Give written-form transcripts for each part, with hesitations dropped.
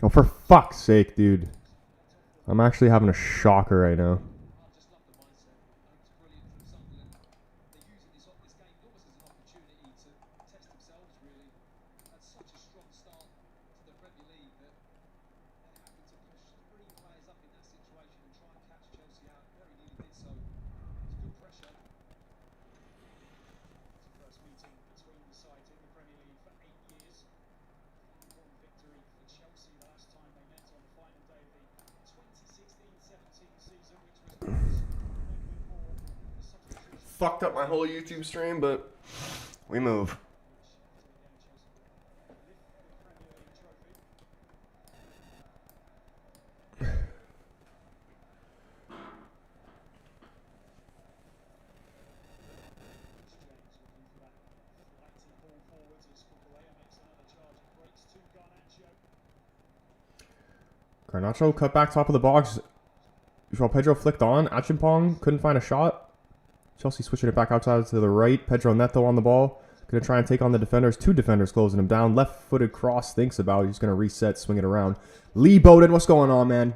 Oh, for fuck's sake, dude. I'm actually having a shocker right now. Fucked up my whole YouTube stream, but we move. Garnacho cut back top of the box. Joao Pedro flicked on. Achimpong couldn't find a shot. Chelsea switching it back outside to the right. Pedro Neto on the ball. Going to try and take on the defenders. Two defenders closing him down. Left-footed cross thinks about it. He's going to reset, swing it around. Lee Bowden, what's going on, man?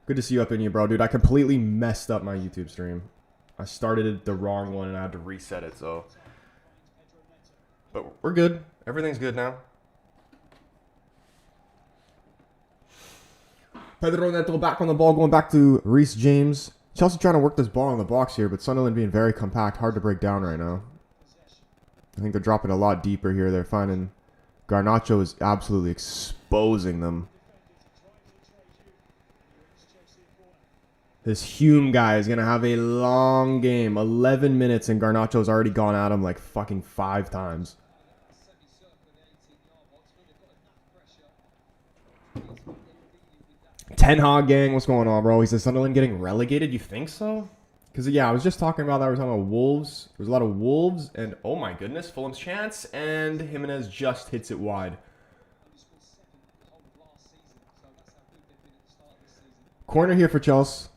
Good to see you up in here, bro. Dude, I completely messed up my YouTube stream. I started it the wrong one and I had to reset it, so. But we're good. Everything's good now. Pedro Neto back on the ball, going back to Reece James. Chelsea trying to work this ball in the box here, but Sunderland being very compact, hard to break down right now. I think they're dropping a lot deeper here. They're finding Garnacho is absolutely exposing them. This Hume guy is going to have a long game. 11 minutes, and Garnacho's already gone at him like fucking 5 times. Ten Hag gang, what's going on, bro? He says Sunderland getting relegated. You think so? Because, yeah, I was just talking about that. We were talking about Wolves. There's a lot of Wolves, and oh my goodness, Fulham's chance, and Jimenez just hits it wide. Corner here for Chelsea.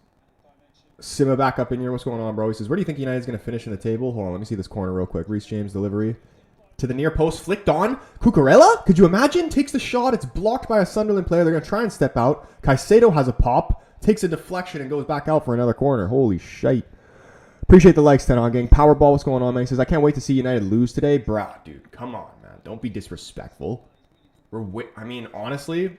Sima back up in here. What's going on, bro? He says, where do you think United's going to finish in the table? Hold on, let me see this corner real quick. Reece James delivery. To the near post, flicked on. Cucurella? Could you imagine? Takes the shot. It's blocked by a Sunderland player. They're going to try and step out. Caicedo has a pop. Takes a deflection and goes back out for another corner. Holy shite. Appreciate the likes, Tenon gang. Powerball, what's going on, man? He says, I can't wait to see United lose today. Bruh, dude, come on, man. Don't be disrespectful. I mean, honestly,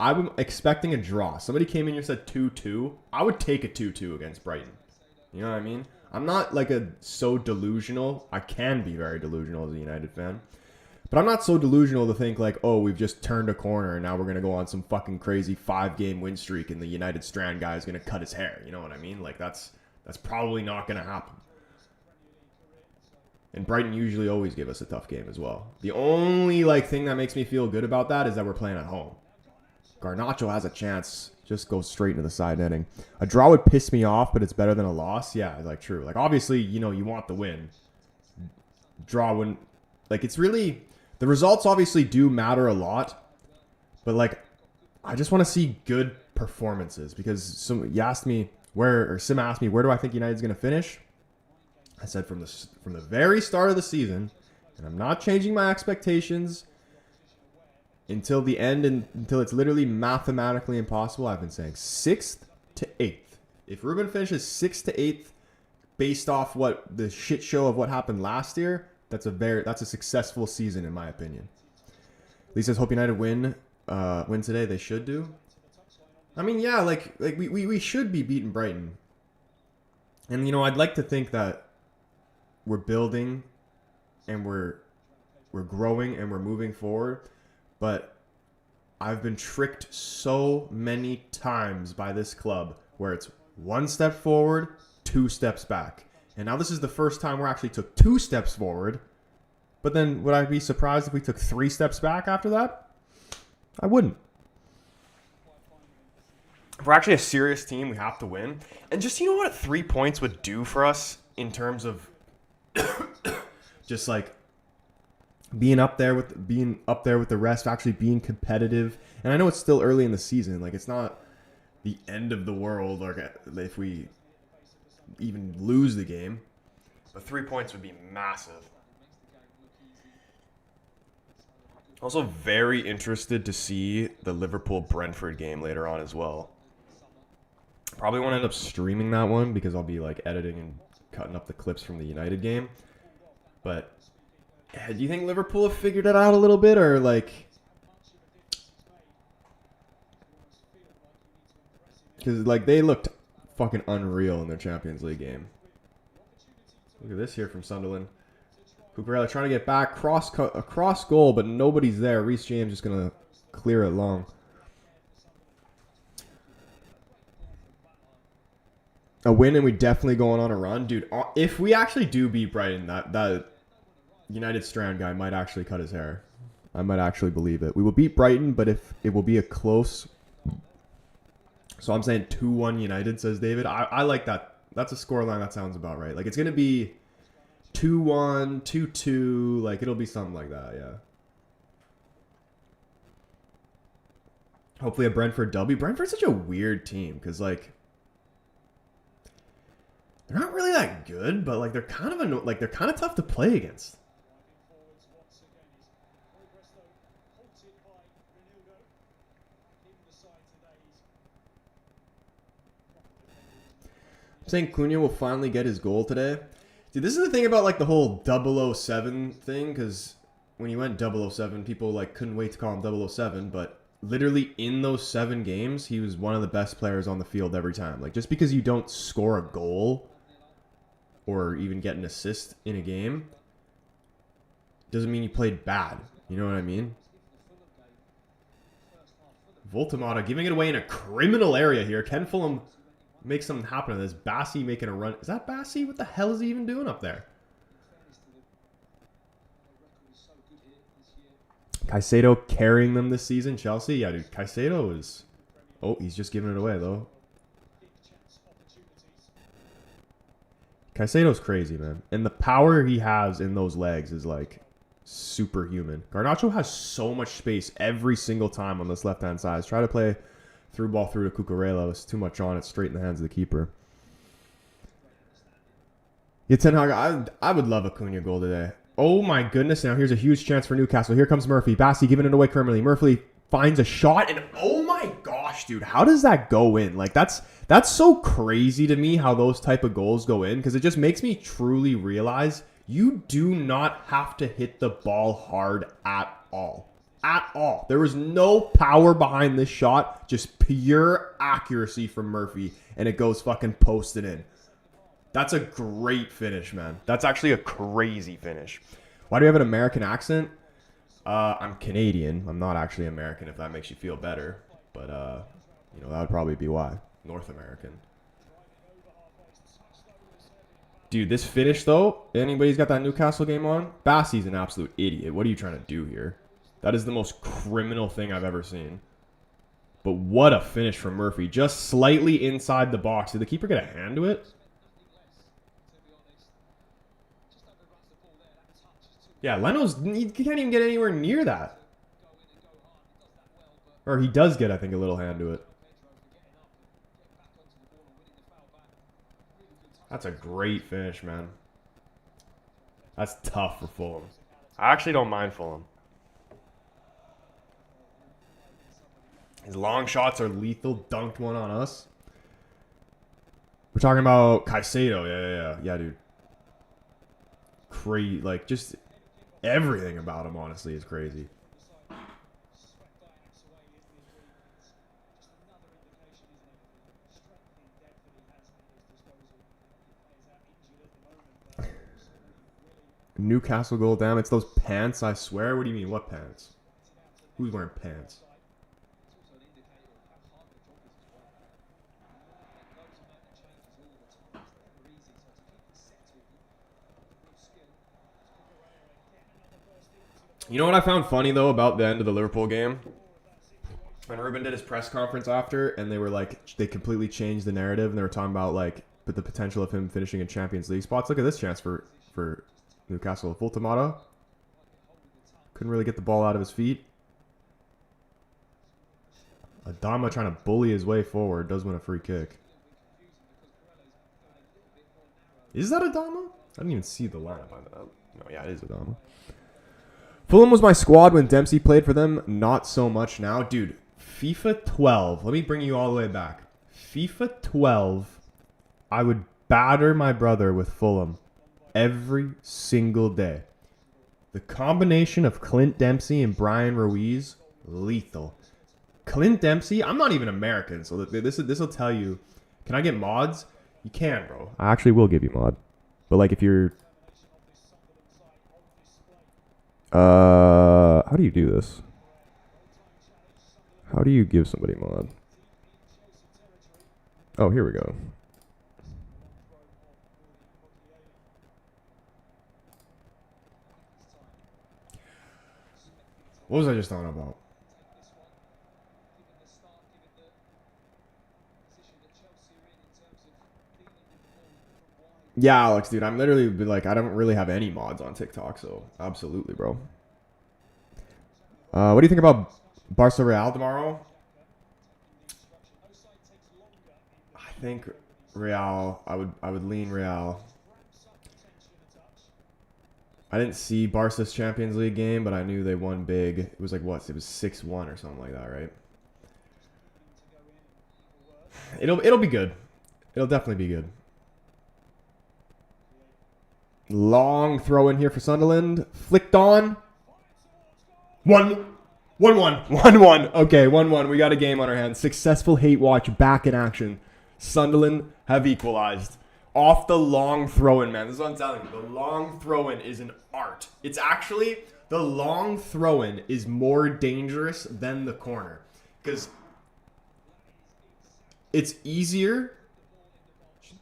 I'm expecting a draw. Somebody came in here and said 2-2. I would take a 2-2 against Brighton. You know what I mean? I'm not like so delusional. I can be very delusional as a United fan. But I'm not so delusional to think like, oh, we've just turned a corner and now we're going to go on some fucking crazy 5-game win streak and the United Strand guy is going to cut his hair. You know what I mean? Like that's probably not going to happen. And Brighton usually always give us a tough game as well. The only like thing that makes me feel good about that is that we're playing at home. Garnacho has a chance. Just go straight into the side netting. A draw would piss me off, but it's better than a loss. Yeah, like true. Like obviously, you know, you want the win. Draw wouldn't. Like it's really the results obviously do matter a lot, but like I just want to see good performances because Sim asked me where do I think United's going to finish? I said from the very start of the season, and I'm not changing my expectations until the end and until it's literally mathematically impossible. I've been saying 6th to 8th. If Ruben finishes 6th to 8th based off what the shit show of what happened last year, that's a successful season in my opinion. Lee says hope United win today. They should do. I mean, yeah, like we should be beating Brighton. And you know, I'd like to think that we're building and we're growing and we're moving forward. But I've been tricked so many times by this club where it's 1 step forward, 2 steps back. And now this is the first time we actually took 2 steps forward. But then would I be surprised if we took 3 steps back after that? I wouldn't. If we're actually a serious team, we have to win. And just, you know what 3 points would do for us in terms of just like being up there with the rest, actually being competitive. And I know it's still early in the season. Like it's not the end of the world or if we even lose the game. But 3 points would be massive. Also very interested to see the Liverpool-Brentford game later on as well. Probably won't end up streaming that one because I'll be like editing and cutting up the clips from the United game. But do you think Liverpool have figured it out a little bit, or like, because like they looked fucking unreal in their Champions League game. Look at this here from Sunderland. Cucurella trying to get back, cross goal, but nobody's there. Reece James just gonna clear it long. A win and we definitely going on a run, dude. If we actually do beat Brighton, that United Strand guy might actually cut his hair. I might actually believe it. We will beat Brighton, but if it will be a close. So I'm saying 2-1 United, says David. I like that. That's a scoreline that sounds about right. Like it's gonna be 2-1, 2-2. Like it'll be something like that. Yeah. Hopefully a Brentford W. Brentford's such a weird team because like. They're not really that good, but like they're kind of tough to play against. I'm saying Cunha will finally get his goal today. Dude, this is the thing about like the whole 007 thing, because when he went 007, people like couldn't wait to call him 007, but literally in those 7 games, he was one of the best players on the field every time. Like just because you don't score a goal or even get an assist in a game doesn't mean you played bad. You know what I mean? Voltamata giving it away in a criminal area here. Can Fulham make something happen to this? Bassi making a run. Is that Bassi? What the hell is he even doing up there? Caicedo carrying them this season. Chelsea? Yeah, dude. Caicedo is... Oh, he's just giving it away, though. Caicedo's crazy, man. And the power he has in those legs is, like, superhuman. Garnacho has so much space every single time on this left-hand side. Try to play through ball through to Cucurella. It's too much on it. Straight in the hands of the keeper. Yeah, Ten Hag, I would love a Cunha goal today. Oh, my goodness. Now, here's a huge chance for Newcastle. Here comes Murphy. Bassi giving it away criminally. Murphy finds a shot. And, oh, my gosh, dude. How does that go in? Like, that's so crazy to me how those type of goals go in, because it just makes me truly realize you do not have to hit the ball hard at all. At all. There was no power behind this shot, just pure accuracy from Murphy, and it goes fucking posted in. That's a great finish, man. That's actually a crazy finish. Why do you have an American accent? I'm Canadian. I'm not actually American, if that makes you feel better. But, you know, that would probably be why. North American. Dude, this finish, though, anybody's got that Newcastle game on? Bassi's an absolute idiot. What are you trying to do here? That is the most criminal thing I've ever seen. But what a finish from Murphy. Just slightly inside the box. Did the keeper get a hand to it? Yeah, Leno's, he can't even get anywhere near that. Or he does get, I think, a little hand to it. That's a great finish, man. That's tough for Fulham. I actually don't mind Fulham. His long shots are lethal. Dunked one on us. We're talking about Caicedo. Yeah, dude. Crazy. Like, just everything about him, honestly, is crazy. Newcastle goal, damn. It's those pants, I swear. What do you mean? What pants? Who's wearing pants? You know what I found funny, though, about the end of the Liverpool game? When Ruben did his press conference after, and they were like, they completely changed the narrative, and they were talking about, like, the potential of him finishing in Champions League spots. Look at this chance for Newcastle. Full tomato. Couldn't really get the ball out of his feet. Adama trying to bully his way forward. Does win a free kick. Is that Adama? I didn't even see the lineup on that. No, yeah, it is Adama. Fulham was my squad when Dempsey played for them. Not so much now. Dude, FIFA 12. Let me bring you all the way back. FIFA 12, I would batter my brother with Fulham every single day. The combination of Clint Dempsey and Brian Ruiz, lethal. Clint Dempsey, I'm not even American, so this will tell you. Can I get mods? You can, bro. I actually will give you mod. But like if you're... how do you do this? How do you give somebody mod? Oh, here we go. What was I just on about? Yeah, Alex, dude, I'm literally like, I don't really have any mods on TikTok, so absolutely, bro. What do you think about Barca Real tomorrow? I think Real. I would lean Real. I didn't see Barca's Champions League game, but I knew they won big. It was like what? It was 6-1 or something like that, right? It'll be good. It'll definitely be good. Long throw in here for Sunderland. Flicked on. 1-1. 1-1. Okay, 1-1. We got a game on our hands. Successful hate watch back in action. Sunderland have equalized. Off the long throw-in, man. This is what I'm telling you. The long throw-in is an art. It's actually, the long throw-in is more dangerous than the corner. Because it's easier.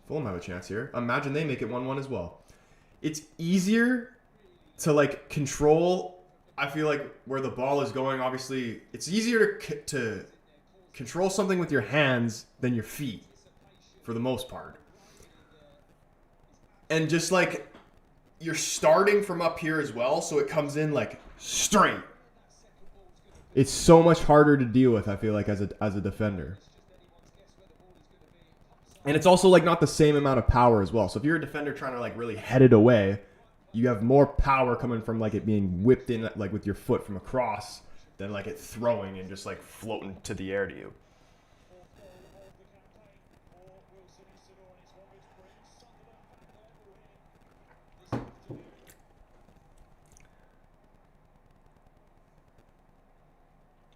Fulham have a chance here. Imagine they make it 1-1 as well. It's easier to, like, control, I feel like, where the ball is going. Obviously, it's easier to control something with your hands than your feet, for the most part. And just, like, you're starting from up here as well, so it comes in, like, straight. It's so much harder to deal with, I feel like, as a defender. And it's also, like, not the same amount of power as well. So if you're a defender trying to, like, really head it away, you have more power coming from, like, it being whipped in, like, with your foot from across than, like, it throwing and just, like, floating to the air to you.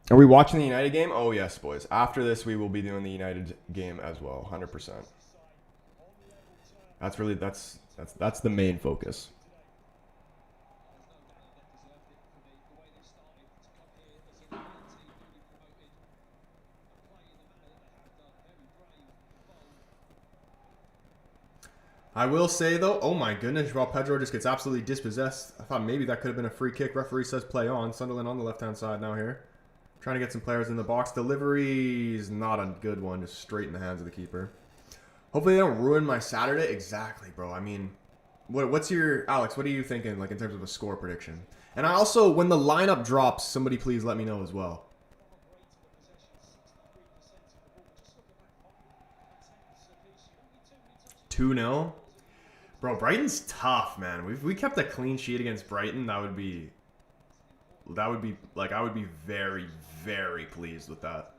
Are we watching the United game? Oh, yes, boys. After this, we will be doing the United game as well, 100%. That's really, that's the main focus. I will say, though, oh my goodness, Joao Pedro just gets absolutely dispossessed. I thought maybe that could have been a free kick. Referee says play on. Sunderland on the left-hand side now here. Trying to get some players in the box. Delivery is not a good one. Just straight in the hands of the keeper. Hopefully they don't ruin my Saturday. Exactly, bro. I mean, what's your... Alex, what are you thinking, like, in terms of a score prediction? And I also, when the lineup drops, somebody please let me know as well. 2-0? Bro, Brighton's tough, man. If we kept a clean sheet against Brighton, that would be like, I would be very, very pleased with that.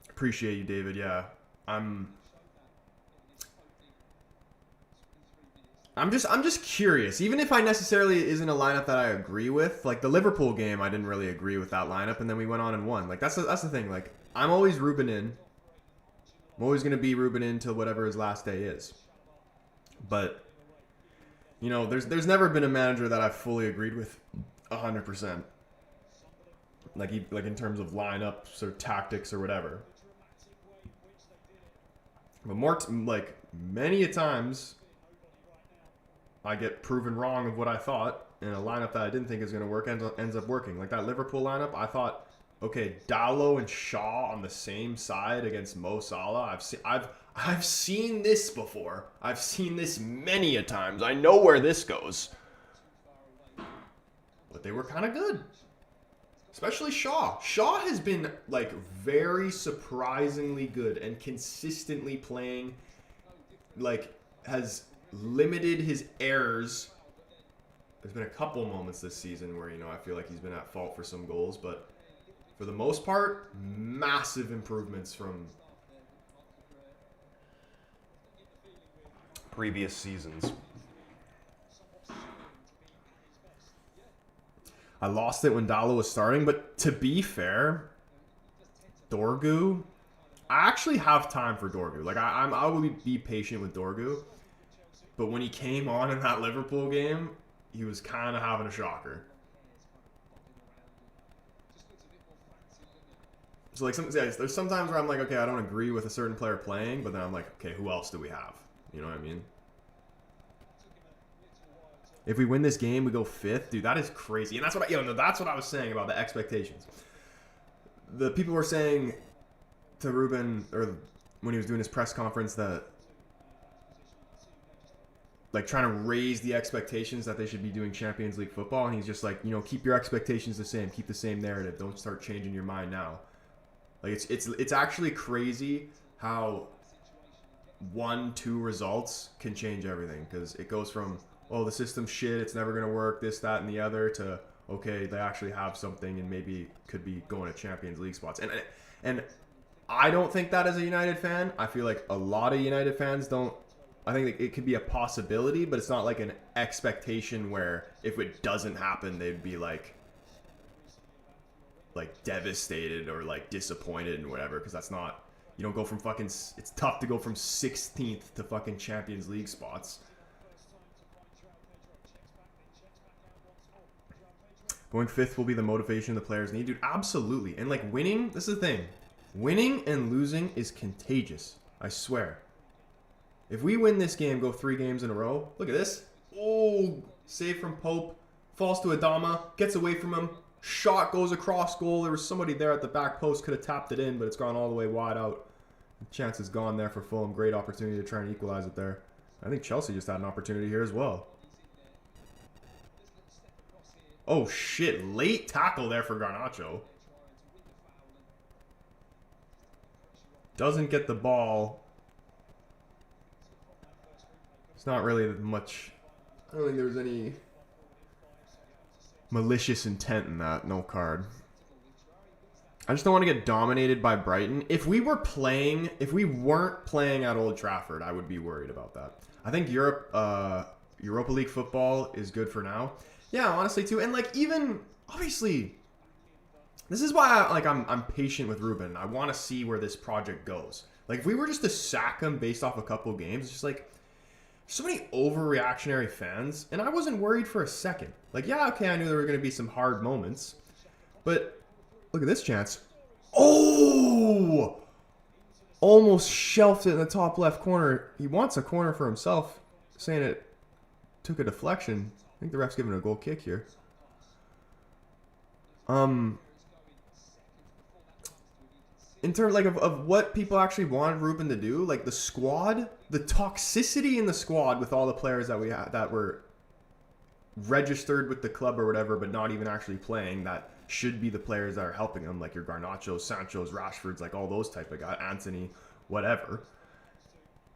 Appreciate you, David. Yeah, I'm just curious. Even if I necessarily isn't a lineup that I agree with, like the Liverpool game, I didn't really agree with that lineup, and then we went on and won. Like that's the thing. Like I'm always Ruben in. I'm always gonna be Ruben in till whatever his last day is. But you know, there's never been a manager that I've fully agreed with 100%. Like in terms of lineups or tactics or whatever. But like many a times, I get proven wrong of what I thought, and a lineup that I didn't think is going to work ends up working. Like that Liverpool lineup, I thought, okay, Dalot and Shaw on the same side against Mo Salah. I've seen this before. I've seen this many a times. I know where this goes. But they were kind of good. Especially Shaw. Shaw has been, like, very surprisingly good and consistently playing, like, has limited his errors. There's been a couple moments this season where, I feel like he's been at fault for some goals, but for the most part, massive improvements from previous seasons. I lost it when Dalo was starting, but to be fair, Dorgu, I actually have time for Dorgu. Like, I will be patient with Dorgu, but when he came on in that Liverpool game, he was kind of having a shocker. So, like, there's sometimes where I'm like, okay, I don't agree with a certain player playing, but then I'm like, okay, who else do we have? You know what I mean? If we win this game, we go 5th. Dude, that is crazy. And that's what that's what I was saying about the expectations. The people were saying to Ruben, or when he was doing his press conference, that like trying to raise the expectations that they should be doing Champions League football, and he's just like, keep your expectations the same, keep the same narrative, don't start changing your mind now. Like it's actually crazy how 1-2 results can change everything, because it goes from, oh, the system's shit, it's never gonna work, this, that, and the other, to okay, they actually have something and maybe could be going to Champions League spots. And I don't think that as a United fan. I feel like a lot of United fans don't. I think it could be a possibility, but it's not like an expectation where if it doesn't happen, they'd be like devastated or like disappointed and whatever, because that's not, you don't go from fucking, it's tough to go from 16th to fucking Champions League spots. Going 5th will be the motivation the players need. Dude, absolutely. And like winning, this is the thing. Winning and losing is contagious. I swear. If we win this game, go 3 games in a row. Look at this. Oh, save from Pope. Falls to Adama. Gets away from him. Shot goes across goal. There was somebody there at the back post. Could have tapped it in, but it's gone all the way wide out. The chance is gone there for Fulham. Great opportunity to try and equalize it there. I think Chelsea just had an opportunity here as well. Oh, shit. Late tackle there for Garnacho. Doesn't get the ball. It's not really much. I don't think there was any malicious intent in that. No card. I just don't want to get dominated by Brighton. If we weren't playing at Old Trafford, I would be worried about that. I think Europa League football is good for now. Yeah, honestly too. And like, even obviously, this is why I'm patient with Ruben. I want to see where this project goes. Like, if we were just to sack him based off a couple of games, it's just like so many overreactionary fans, and I wasn't worried for a second. Like, yeah, okay, I knew there were going to be some hard moments, but look at this chance. Oh! Almost shelved it in the top left corner. He wants a corner for himself, saying it took a deflection. I think the ref's giving a goal kick here. In terms of what people actually wanted Ruben to do, like the squad, the toxicity in the squad with all the players that we had that were registered with the club or whatever, but not even actually playing, that should be the players that are helping him, like your Garnachos, Sanchos, Rashfords, like all those type of guys, Anthony, whatever.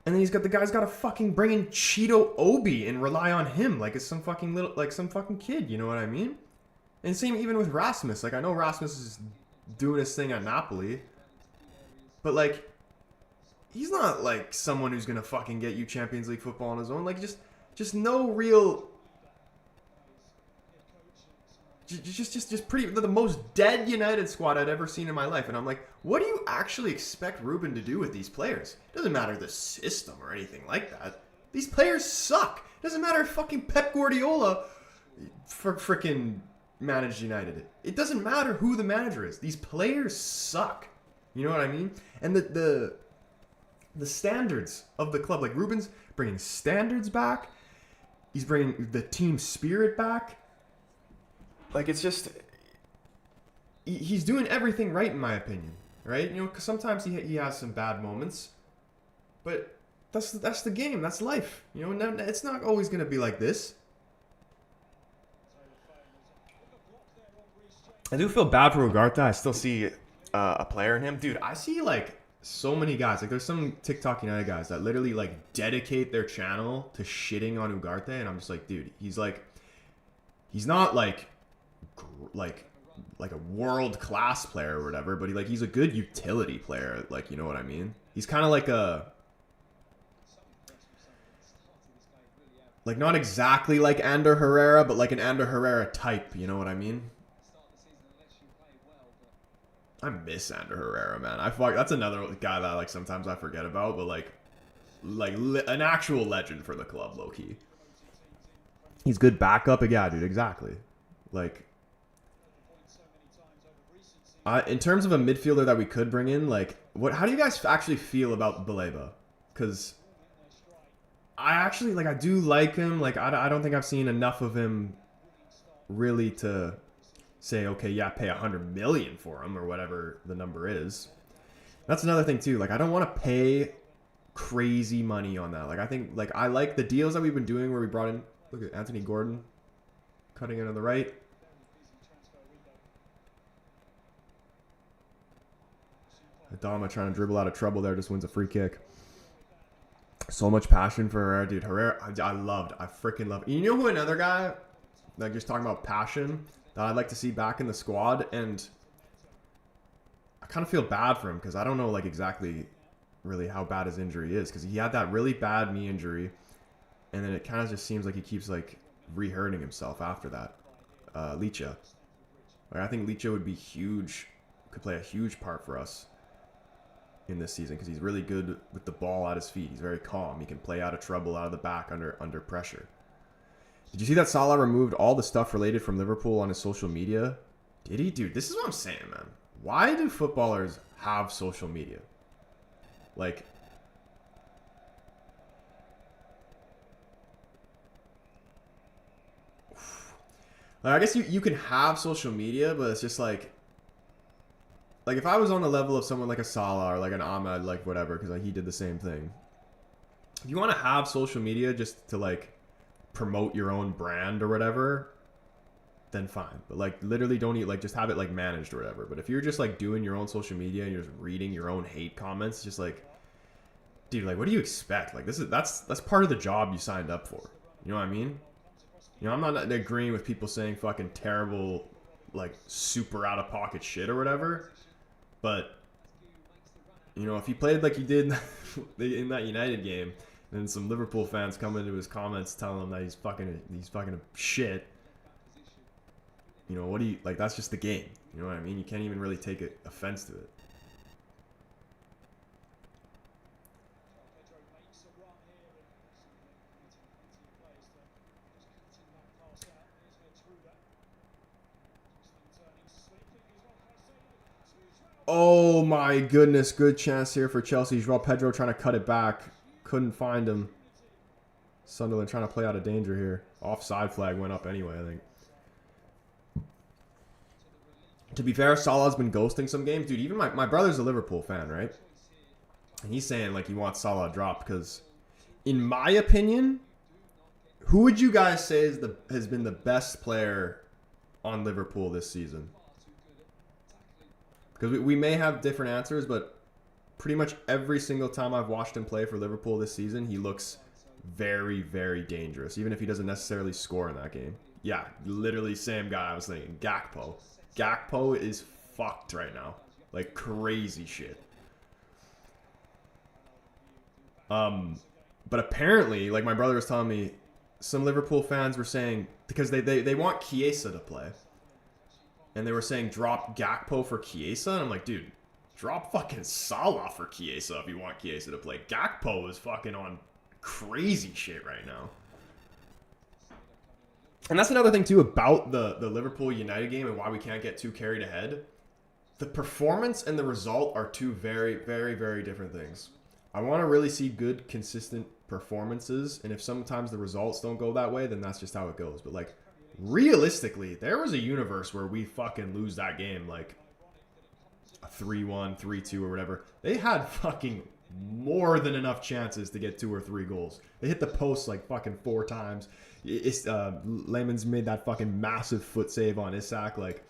And then the guy's got to fucking bring in Cheeto Obi and rely on him like it's some fucking kid, you know what I mean? And same even with Rasmus. Like, I know Rasmus is doing his thing at Napoli, but like, he's not like someone who's gonna fucking get you Champions League football on his own. Like, just no real. Just pretty the most dead United squad I'd ever seen in my life. And I'm like, what do you actually expect Ruben to do with these players? It doesn't matter the system or anything like that. These players suck. It doesn't matter if fucking Pep Guardiola freaking managed United. It doesn't matter who the manager is. These players suck. You know what I mean? And the standards of the club, like Ruben's bringing standards back. He's bringing the team spirit back. Like, it's just, he's doing everything right in my opinion, right? You know, because sometimes he has some bad moments, but that's the game. That's life. You know, it's not always going to be like this. I do feel bad for Ugarte. I still see a player in him. Dude, I see, like, so many guys. Like, there's some TikTok United guys that literally, like, dedicate their channel to shitting on Ugarte. And I'm just like, dude, he's not, like a world-class player or whatever, but he's a good utility player. Like, you know what I mean? He's kind of like like, not exactly like Ander Herrera, but like an Ander Herrera type. You know what I mean? I miss Ander Herrera, man. That's another guy that, like, sometimes I forget about, but like an actual legend for the club, low key. He's good backup, yeah, dude, exactly. Like, in terms of a midfielder that we could bring in, like, how do you guys actually feel about Baleba? Because I actually, like, I do like him. Like, I don't think I've seen enough of him really to say, okay, yeah, pay $100 million for him or whatever the number is. That's another thing too. Like, I don't want to pay crazy money on that. Like, I think, like, I like the deals that we've been doing where we brought in, look at Anthony Gordon cutting in on the right. Adama trying to dribble out of trouble there, just wins a free kick. So much passion for Herrera, dude. Herrera, I freaking love. You know who another guy, like, just talking about passion, that I'd like to see back in the squad, and I kind of feel bad for him because I don't know, like, exactly really how bad his injury is, because he had that really bad knee injury, and then it kind of just seems like he keeps, like, re-hurting himself after that. Licha. Like, I think Licha would be huge, could play a huge part for us in this season because he's really good with the ball at his feet. He's very calm. He can play out of trouble, out of the back under pressure. Did you see that Salah removed all the stuff related from Liverpool on his social media? Did he? Dude, this is what I'm saying, man. Why do footballers have social media? Like, I guess you can have social media, but it's just like if I was on the level of someone like a Salah or like an Ahmed, like whatever, because like he did the same thing. If you want to have social media just to like promote your own brand or whatever, then fine. But like literally don't like just have it like managed or whatever. But if you're just like doing your own social media and you're just reading your own hate comments, just like, dude, like, what do you expect? Like, that's part of the job you signed up for. You know what I mean? You know, I'm not agreeing with people saying fucking terrible, like, super out of pocket shit or whatever. But, you know, if he played like he did in that United game, and some Liverpool fans come into his comments telling him that he's fucking shit. You know, what do you, like, that's just the game. You know what I mean? You can't even really take offense to it. Oh my goodness, good chance here for Chelsea. João Pedro trying to cut it back. Couldn't find him. Sunderland trying to play out of danger here. Offside flag went up anyway, I think. To be fair, Salah's been ghosting some games. Dude, even my brother's a Liverpool fan, right? And he's saying, like, he wants Salah dropped because, in my opinion, who would you guys say has been the best player on Liverpool this season? Because we may have different answers, but pretty much every single time I've watched him play for Liverpool this season, he looks very, very dangerous, even if he doesn't necessarily score in that game. Yeah, literally same guy I was thinking. Gakpo. Gakpo is fucked right now. Like, crazy shit. But apparently, like my brother was telling me, some Liverpool fans were saying, because they want Chiesa to play. And they were saying drop Gakpo for Chiesa. And I'm like, dude, drop fucking Salah for Chiesa if you want Chiesa to play. Gakpo is fucking on crazy shit right now. And that's another thing, too, about the Liverpool United game and why we can't get too carried ahead. The performance and the result are two very, very, very different things. I want to really see good, consistent performances. And if sometimes the results don't go that way, then that's just how it goes. But, like, realistically, there was a universe where we fucking lose that game, like a 3-1, 3-2 or whatever. They had fucking more than enough chances to get 2 or 3 goals. They hit the post like fucking 4 times. Lehman's made that fucking massive foot save on Isak. Like,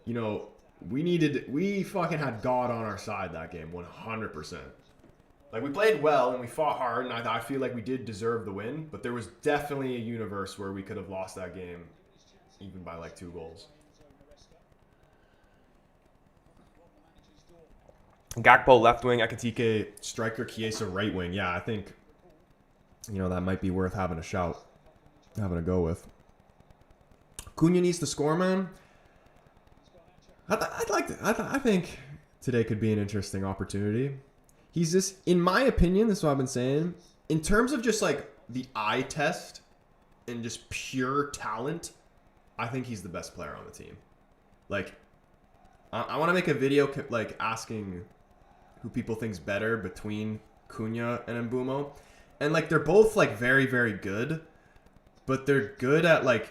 you know, we fucking had God on our side that game, 100%. Like, we played well and we fought hard, and I feel like we did deserve the win, but there was definitely a universe where we could have lost that game, even by like 2 goals. Gakpo left wing, Ekitike striker, Chiesa right wing. Yeah, I think, you know, that might be worth having a go with. Cunha needs to score, man. I think today could be an interesting opportunity. He's just, in my opinion, this is what I've been saying, in terms of just like the eye test and just pure talent, I think he's the best player on the team. Like, I want to make a video like asking who people think's better between Cunha and Mbeumo. And like, they're both like very, very good, but they're good at like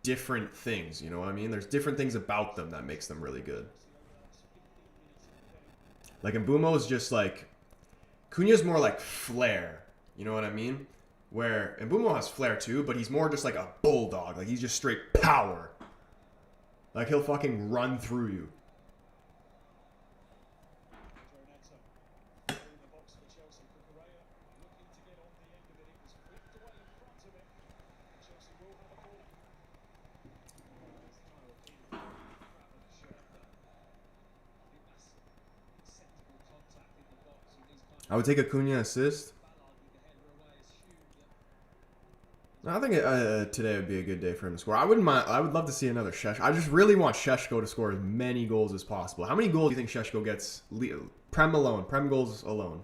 different things, you know what I mean? There's different things about them that makes them really good. Like, Mbeumo is just like, Cunha's more like flair, you know what I mean? Where Mbeumo has flair too, but he's more just like a bulldog. Like, he's just straight power. Like, he'll fucking run through you. I would take a Cunha assist. I think today would be a good day for him to score. I wouldn't mind. I would love to see another Šeško. I just really want Šeško to score as many goals as possible. How many goals do you think Šeško gets? Prem alone. Prem goals alone.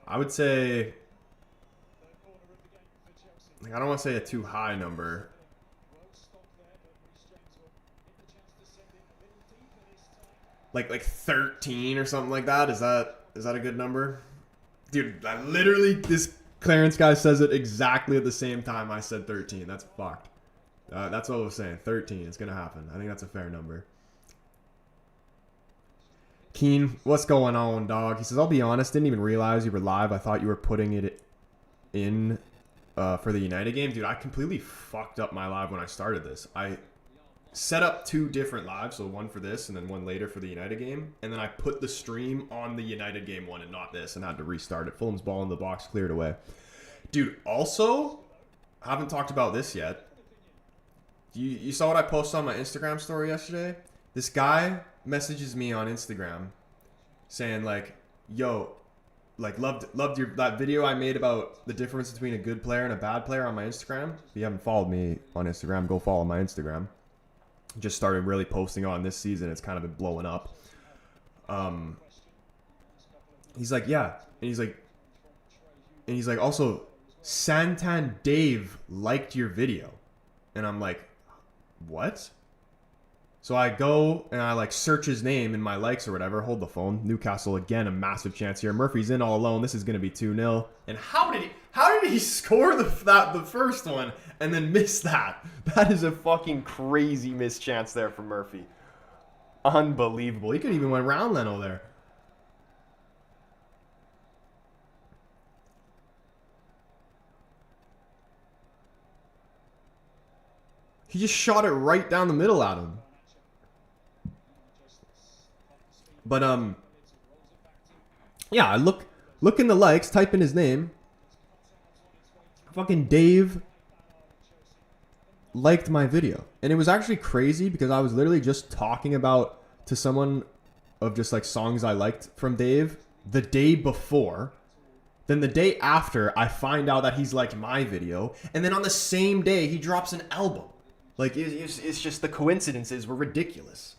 I would say, like, I don't want to say a too high number. Like 13 or something like that. Is that a good number? Dude, I literally, this Clarence guy says it exactly at the same time I said 13. That's fucked. That's what I was saying. 13. It's going to happen. I think that's a fair number. Keen, what's going on, dog? He says, I'll be honest, didn't even realize you were live. I thought you were putting it in for the United game. Dude, I completely fucked up my live when I started this. I set up 2 different lives, so one for this and then one later for the United game, and then I put the stream on the United game one and not this, and had to restart it. Fulham's ball in the box, cleared away. Dude, also, I haven't talked about this yet. You saw what I posted on my Instagram story yesterday? This guy messages me on Instagram saying like, yo, like, loved that video I made about the difference between a good player and a bad player on my Instagram. If you haven't followed me on Instagram, go follow my Instagram. Just started really posting on this season. It's kind of been blowing up. He's like, yeah. And he's like, also, Santan Dave liked your video. And I'm like, what? So I go and I like search his name in my likes or whatever. Hold the phone. Newcastle again, a massive chance here. Murphy's in all alone. This is going to be 2-0. And how did he score the first one and then miss that? That is a fucking crazy missed chance there for Murphy. Unbelievable. He could even went round Leno there. He just shot it right down the middle at him. But yeah, I look in the likes, type in his name. Fucking Dave liked my video. And it was actually crazy because I was literally just talking about to someone of just like songs I liked from Dave the day before. Then the day after, I find out that he's liked my video, and then on the same day he drops an album. Like, it's just, the coincidences were ridiculous.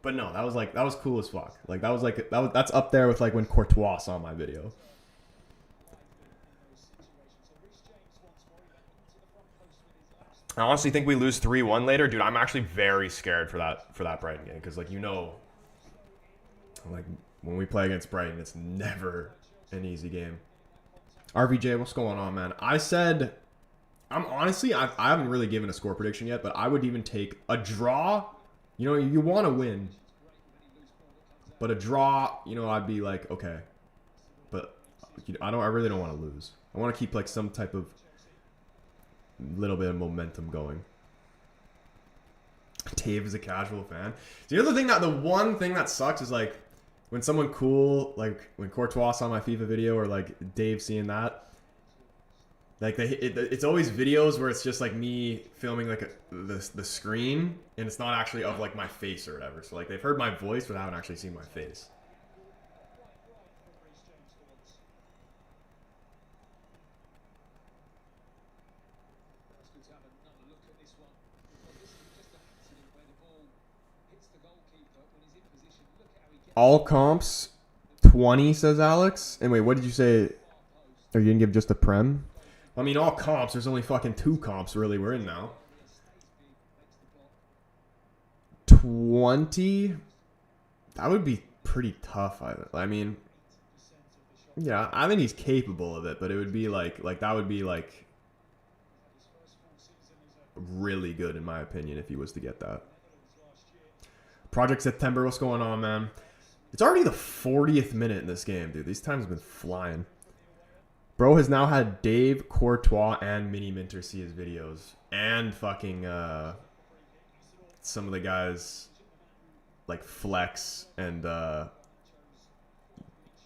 But no, that was cool as fuck. Like, that's up there with like when Courtois saw my video. I honestly think we lose 3-1 later, dude. I'm actually very scared for that Brighton game because, like, you know, like when we play against Brighton, it's never an easy game. RVJ, what's going on, man? I said, I haven't really given a score prediction yet, but I would even take a draw. You know, you want to win, but a draw, you know, I'd be like, okay, but I really don't want to lose. I want to keep like some type of little bit of momentum going. Dave is a casual fan. So the other thing the one thing that sucks is like when someone cool, like when Courtois saw my FIFA video or like Dave seeing that, like it's always videos where it's just like me filming like the screen and it's not actually of like my face or whatever. So like they've heard my voice but haven't actually seen my face. All comps 20, says Alex. And wait, what did you say? Are you gonna give just a prem? I mean, all comps. There's only fucking 2 comps really we're in now. 20? That would be pretty tough. I mean, yeah, I think he's capable of it, but it would be like that would be like really good in my opinion if he was to get that. Project September, what's going on, man? It's already the 40th minute in this game, dude. These times have been flying. Bro has now had Dave, Courtois, and Mini Minter see his videos. And fucking some of the guys like Flex and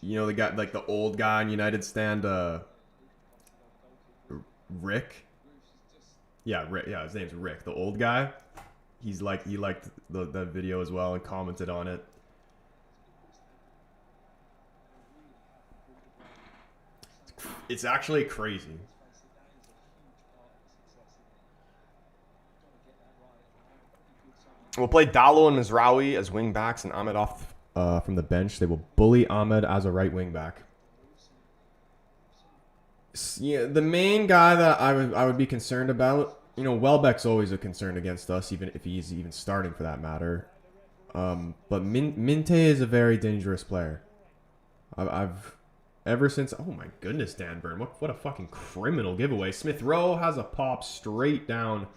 you know the guy, like the old guy in United Stand, Rick. Yeah, Rick. Yeah, his name's Rick. The old guy. He liked the video as well and commented on it. It's actually crazy. We'll play Dallo and Mizraoui as wing backs and Ahmed off from the bench. They will bully Ahmed as a right wing back. Yeah, the main guy that I would be concerned about, you know, Welbeck's always a concern against us, even if he's even starting for that matter. But Minte is a very dangerous player. I've ever since, oh my goodness, Dan Burn, what a fucking criminal giveaway. Smith Rowe has a pop straight down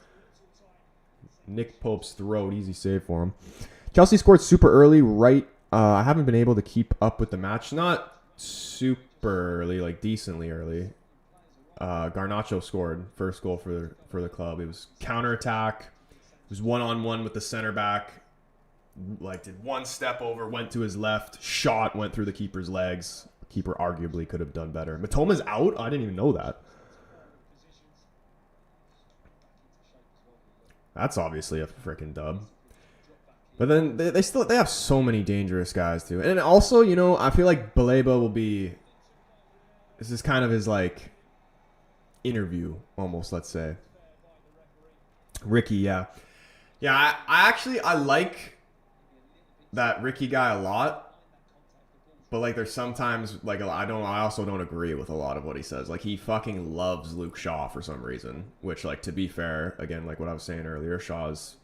Nick Pope's throat. Easy save for him. Chelsea scored super early, right? I haven't been able to keep up with the match. Not super early, like decently early. Garnacho scored first goal for the club. It was counterattack. It was one-on-one with the center back. Like did one step over, went to his left, shot, went through the keeper's legs. Keeper arguably could have done better. Matoma's out? I didn't even know that. That's obviously a freaking dub. But then they have so many dangerous guys too. And also, you know, I feel like Baleba will be, this is kind of his like interview almost, let's say. Ricky, yeah. Yeah, I like that Ricky guy a lot. But like there's sometimes like I also don't agree with a lot of what he says. Like he fucking loves Luke Shaw for some reason, which like to be fair, again, like what I was saying earlier, Shaw's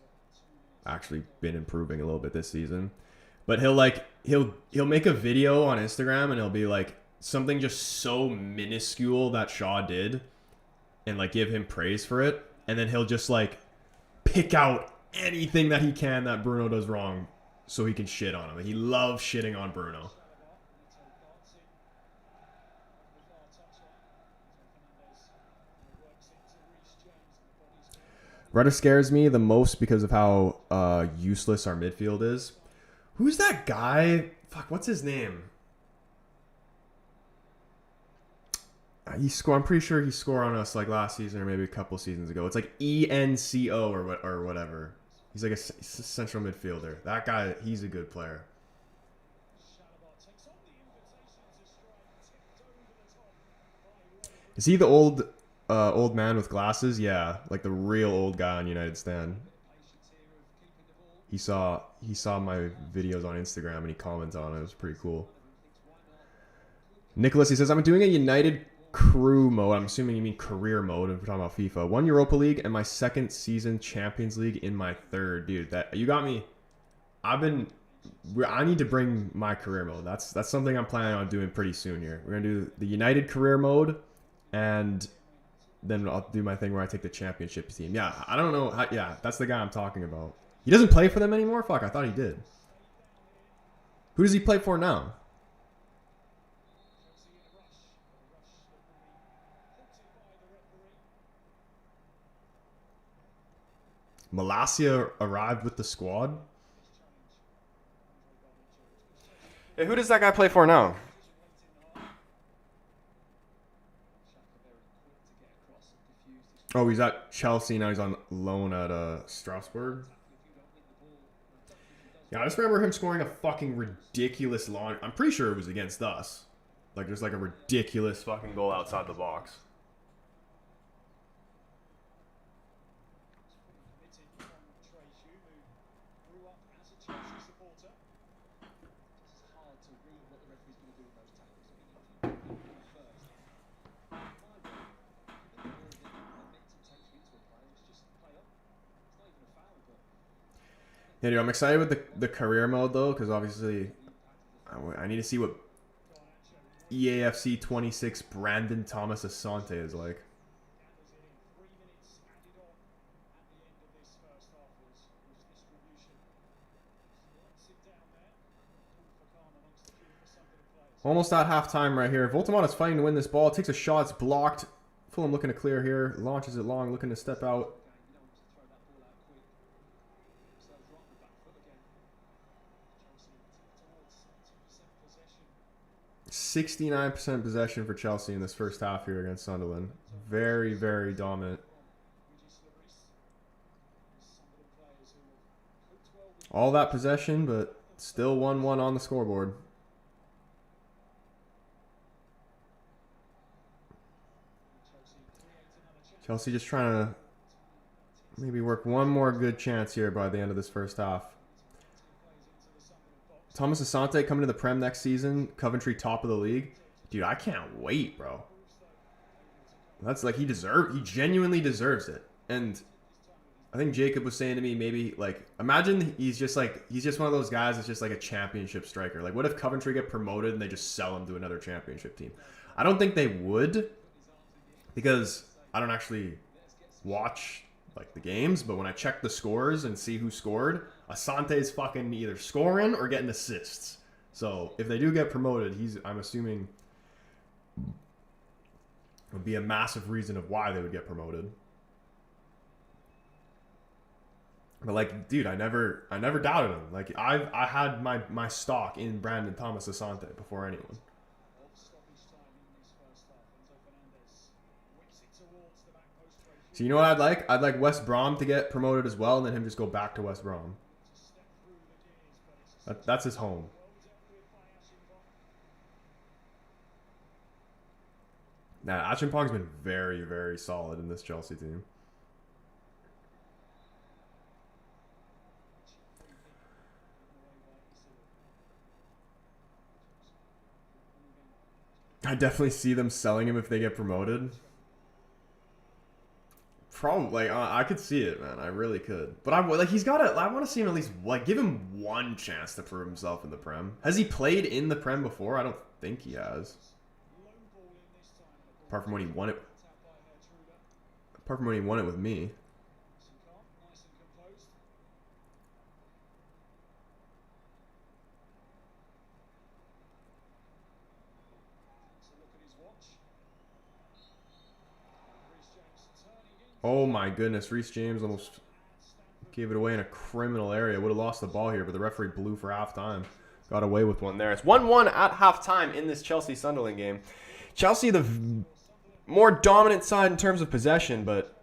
actually been improving a little bit this season. But he'll make a video on Instagram and he'll be like something just so minuscule that Shaw did and like give him praise for it, and then he'll just like pick out anything that he can that Bruno does wrong so he can shit on him. He loves shitting on Bruno. Rudder scares me the most because of how useless our midfield is. Who's that guy? Fuck, what's his name? I'm pretty sure he scored on us like last season or maybe a couple seasons ago. It's like ENCO or whatever. He's like a central midfielder. That guy, he's a good player. Is he the old man with glasses? Yeah, like the real old guy on United Stand. He saw my videos on Instagram and he commented on it. It was pretty cool. Nicholas, he says, I'm doing a United crew mode. I'm assuming you mean career mode if we're talking about FIFA. 1 Europa League and my second season Champions League in my third. Dude, that you got me. I need to bring my career mode. That's something I'm planning on doing pretty soon here. We're gonna do the United career mode, and then I'll do my thing where I take the championship team. Yeah, I don't know. Yeah, that's the guy I'm talking about. He doesn't play for them anymore? Fuck, I thought he did. Who does he play for now? Malacia arrived with the squad. Hey, who does that guy play for now? Oh, he's at Chelsea now. He's on loan at Strasbourg. Yeah, I just remember him scoring a fucking ridiculous long. I'm pretty sure it was against us. Like, there's like a ridiculous fucking goal outside the box. Yeah, dude, I'm excited with the career mode, though, because obviously I need to see what EAFC 26 Brandon Thomas Asante is like. Almost at halftime right here. Voltamon is fighting to win this ball. Takes a shot. It's blocked. Fulham looking to clear here. Launches it long. Looking to step out. 69% possession for Chelsea in this first half here against Sunderland. Very, very dominant. All that possession, but still 1-1 on the scoreboard. Chelsea just trying to maybe work one more good chance here by the end of this first half. Thomas Asante coming to the Prem next season. Coventry top of the league. Dude, I can't wait, bro. That's like he genuinely deserves it. And I think Jacob was saying to me, maybe like, imagine he's just one of those guys that's just like a championship striker. Like, what if Coventry get promoted and they just sell him to another championship team? I don't think they would, because I don't actually watch like the games, but when I check the scores and see who scored, Asante's fucking either scoring or getting assists. So if they do get promoted, I'm assuming would be a massive reason of why they would get promoted. But like, dude, I never doubted him. Like I had my stock in Brandon Thomas Asante before anyone. So you know what I'd like? I'd like West Brom to get promoted as well, and then him just go back to West Brom. That's his home. Nah, Achimpong's been very, very solid in this Chelsea team. I definitely see them selling him if they get promoted. Probably, like, I could see it, man. I really could. But I want to see him at least, like, give him one chance to prove himself in the Prem. Has he played in the Prem before? I don't think he has. Apart from when he won it. Apart from when he won it with me. Oh my goodness, Reece James almost gave it away in a criminal area. Would have lost the ball here, but the referee blew for halftime. Got away with one there. It's 1-1 at halftime in this Chelsea-Sunderland game. Chelsea, the more dominant side in terms of possession, but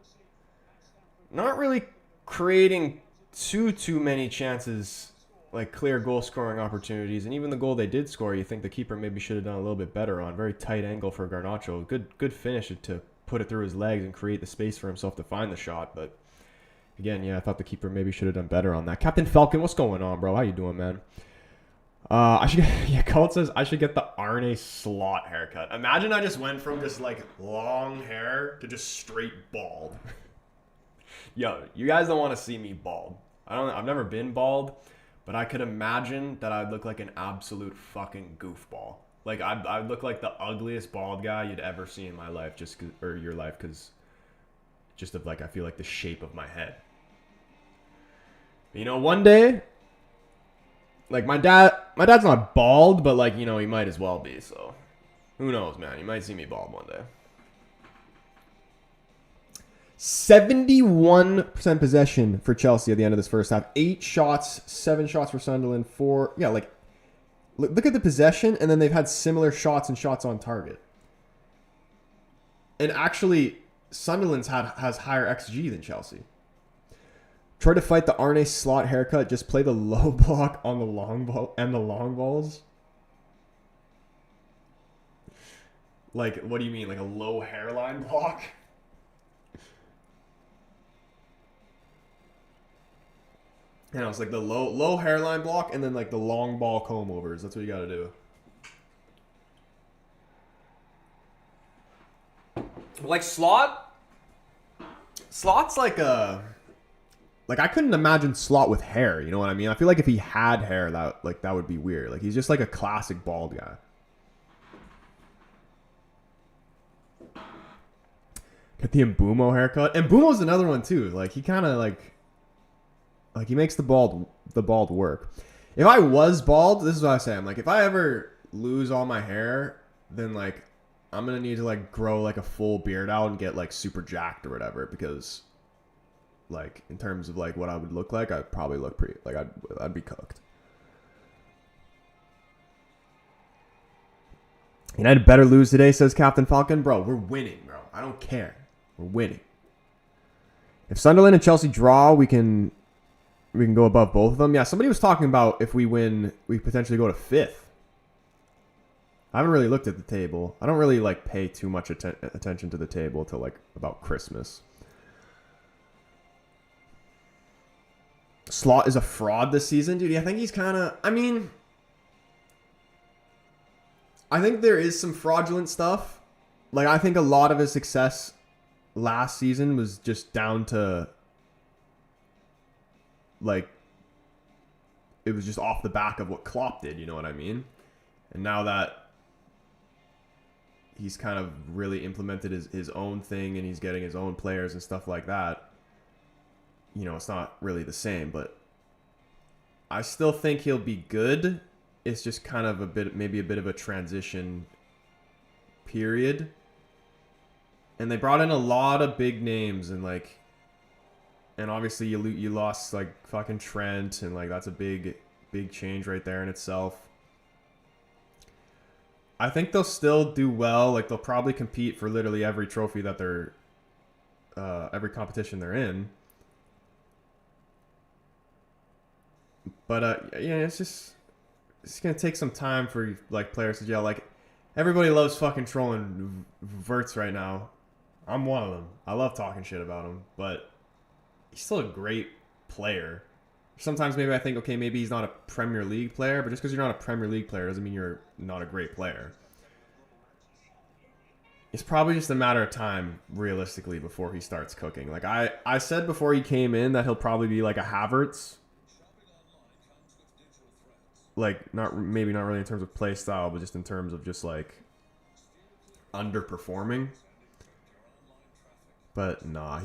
not really creating too many chances, like clear goal-scoring opportunities. And even the goal they did score, you think the keeper maybe should have done a little bit better on. Very tight angle for Garnacho. Good finish to put it through his legs and create the space for himself to find the shot. But again, yeah, I thought the keeper maybe should have done better on that. Captain Falcon, what's going on, bro? How you doing, man? Colt says I should get the Arne Slot haircut. Imagine I just went from just like long hair to just straight bald. Yo, you guys don't want to see me bald. I've never been bald, but I could imagine that I'd look like an absolute fucking goofball. Like, I'd look like the ugliest bald guy you'd ever see in my life, or your life, because just of, like, I feel like the shape of my head. You know, one day, like, my dad's not bald, but, like, you know, he might as well be, so who knows, man. You might see me bald one day. 71% possession for Chelsea at the end of this first half. 8 shots, 7 shots for Sunderland, 4. Yeah, like, look at the possession, and then they've had similar shots and shots on target. And actually, Sunderland's has higher XG than Chelsea. Try to fight the Arne Slot haircut. Just play the low block on the long ball and the long balls. Like, what do you mean? Like a low hairline block? You know, it's like the low hairline block and then like the long ball comb overs. That's what you got to do. Like Slot's like a... Like, I couldn't imagine Slot with hair, you know what I mean? I feel like if he had hair, that would be weird. Like, he's just like a classic bald guy. Get the Mbumo haircut. And Mbumo's another one, too. Like, he kind of, like, he makes the bald work. If I was bald, this is what I say. I'm like, if I ever lose all my hair, then, like, I'm going to need to, like, grow, like, a full beard out and get, like, super jacked or whatever, because... Like, in terms of, like, what I would look like, I'd probably look pretty... Like, I'd be cooked. United better lose today, says Captain Falcon. Bro, we're winning, bro. I don't care. We're winning. If Sunderland and Chelsea draw, we can go above both of them. Yeah, somebody was talking about if we win, we potentially go to 5th. I haven't really looked at the table. I don't really, like, pay too much attention to the table till, like, about Christmas. Slot is a fraud this season, dude. I think he's kind of... I mean... I think there is some fraudulent stuff. Like, I think a lot of his success last season was just down to... Like... It was just off the back of what Klopp did, you know what I mean? And now that... He's kind of really implemented his own thing and he's getting his own players and stuff like that. You know, it's not really the same, but I still think he'll be good. It's just kind of maybe a bit of a transition period. And they brought in a lot of big names and like, and obviously you lost like fucking Trent and like that's a big change right there in itself. I think they'll still do well. Like they'll probably compete for literally every trophy that they're, every competition they're in. But yeah, it's gonna take some time for like players to gel. Like everybody loves fucking trolling Verts right now. I'm one of them. I love talking shit about him, but he's still a great player. Sometimes maybe I think, okay, maybe he's not a Premier League player, but just because you're not a Premier League player doesn't mean you're not a great player. It's probably just a matter of time, realistically, before he starts cooking. Like I said before he came in that he'll probably be like a Havertz. Like maybe not really in terms of play style, but just in terms of just like underperforming. But nah, I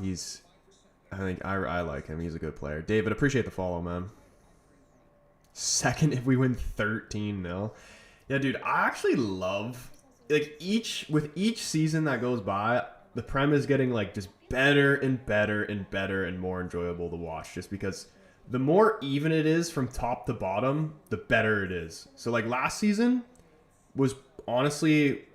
think I like him. He's a good player. David, appreciate the follow, man. Second if we win 13-0. Yeah, dude, I actually love like with each season that goes by, the Prem is getting like just better and better and better and more enjoyable to watch just because the more even it is from top to bottom, the better it is. So like last season was honestly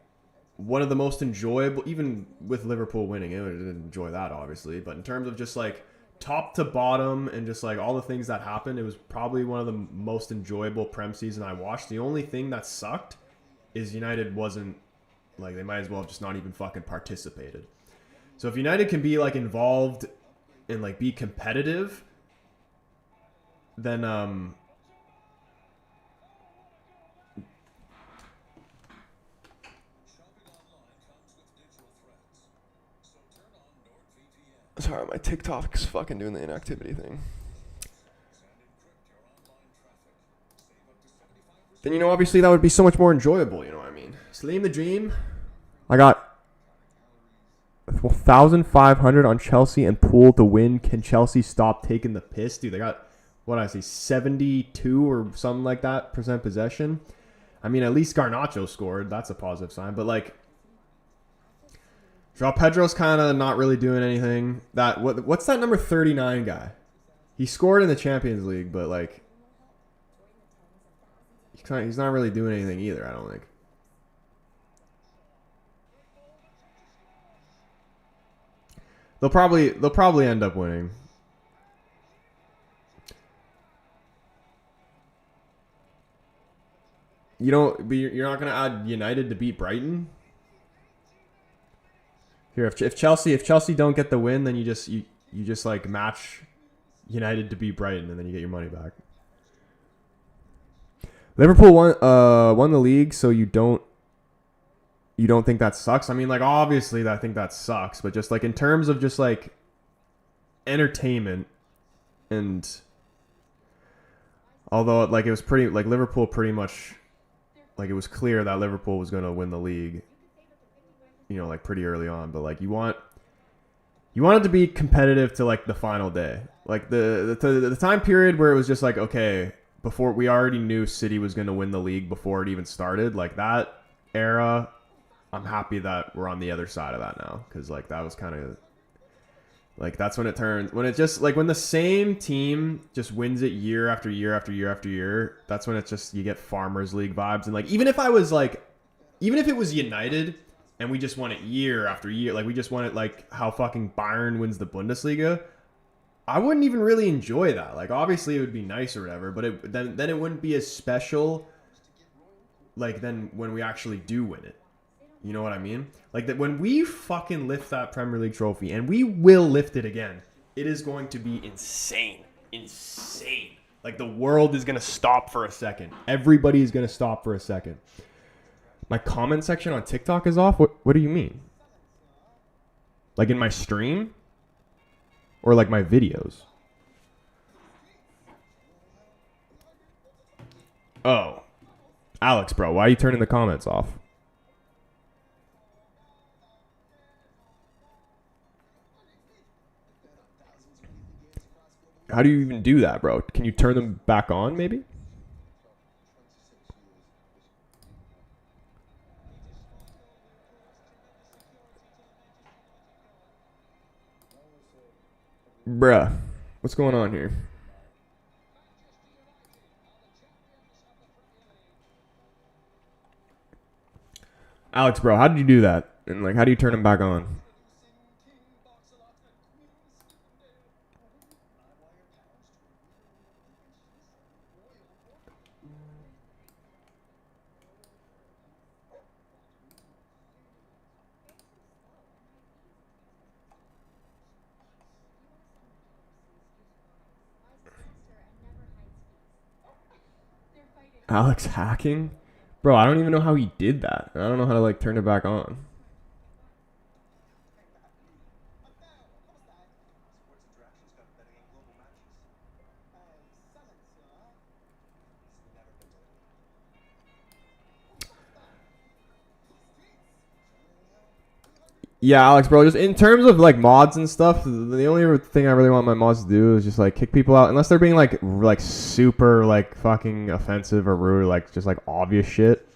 one of the most enjoyable, even with Liverpool winning. I didn't enjoy that obviously, but in terms of just like top to bottom and just like all the things that happened, it was probably one of the most enjoyable Prem season I watched. The only thing that sucked is United wasn't like, they might as well have just not even fucking participated. So if United can be like involved and like be competitive, then sorry, my TikTok's fucking doing the inactivity thing. Then, you know, obviously that would be so much more enjoyable, you know what I mean? Slim the Dream. I got 1,500 on Chelsea and Pool to win. Can Chelsea stop taking the piss? Dude, they got, what did I say, 72 or something like that % possession. I mean, at least Garnacho scored. That's a positive sign. But, like, João Pedro's kind of not really doing anything. What's that number 39 guy? He scored in the Champions League, but like he's not really doing anything either, I don't think. They'll probably end up winning. You're not gonna add United to beat Brighton. Here, if Chelsea don't get the win, then you just like match United to beat Brighton, and then you get your money back. Liverpool won the league, so you don't think that sucks? I mean, like obviously I think that sucks, but just like in terms of just like entertainment, and although like it was pretty like Liverpool pretty much like it was clear that Liverpool was going to win the league, you know, like pretty early on, but like you want it to be competitive to like the final day, like the time period where it was just like, okay, before we already knew City was going to win the league before it even started, like that era. I'm happy that we're on the other side of that now, because like that was kind of like that's when it turns, when it just like when the same team just wins it year after year after year after year. That's when it's just you get Farmers League vibes. And like even if it was United and we just won it year after year, like we just won it like how fucking Bayern wins the Bundesliga, I wouldn't even really enjoy that. Like obviously it would be nice or whatever, but then it wouldn't be as special like then when we actually do win it. You know what I mean? Like that when we fucking lift that Premier League trophy, and we will lift it again, it is going to be insane. Insane. Like the world is going to stop for a second. Everybody is going to stop for a second. My comment section on TikTok is off? What do you mean? Like in my stream? Or like my videos? Oh. Alex, bro, why are you turning the comments off? How do you even do that, bro? Can you turn them back on, maybe? Bruh, what's going on here? Alex, bro, how did you do that? And like, how do you turn them back on? Alex hacking? Bro, I don't even know how he did that. I don't know how to like turn it back on. Yeah, Alex, bro, just in terms of like mods and stuff, the only thing I really want my mods to do is just like kick people out, unless they're being like super like fucking offensive or rude, like just like obvious shit.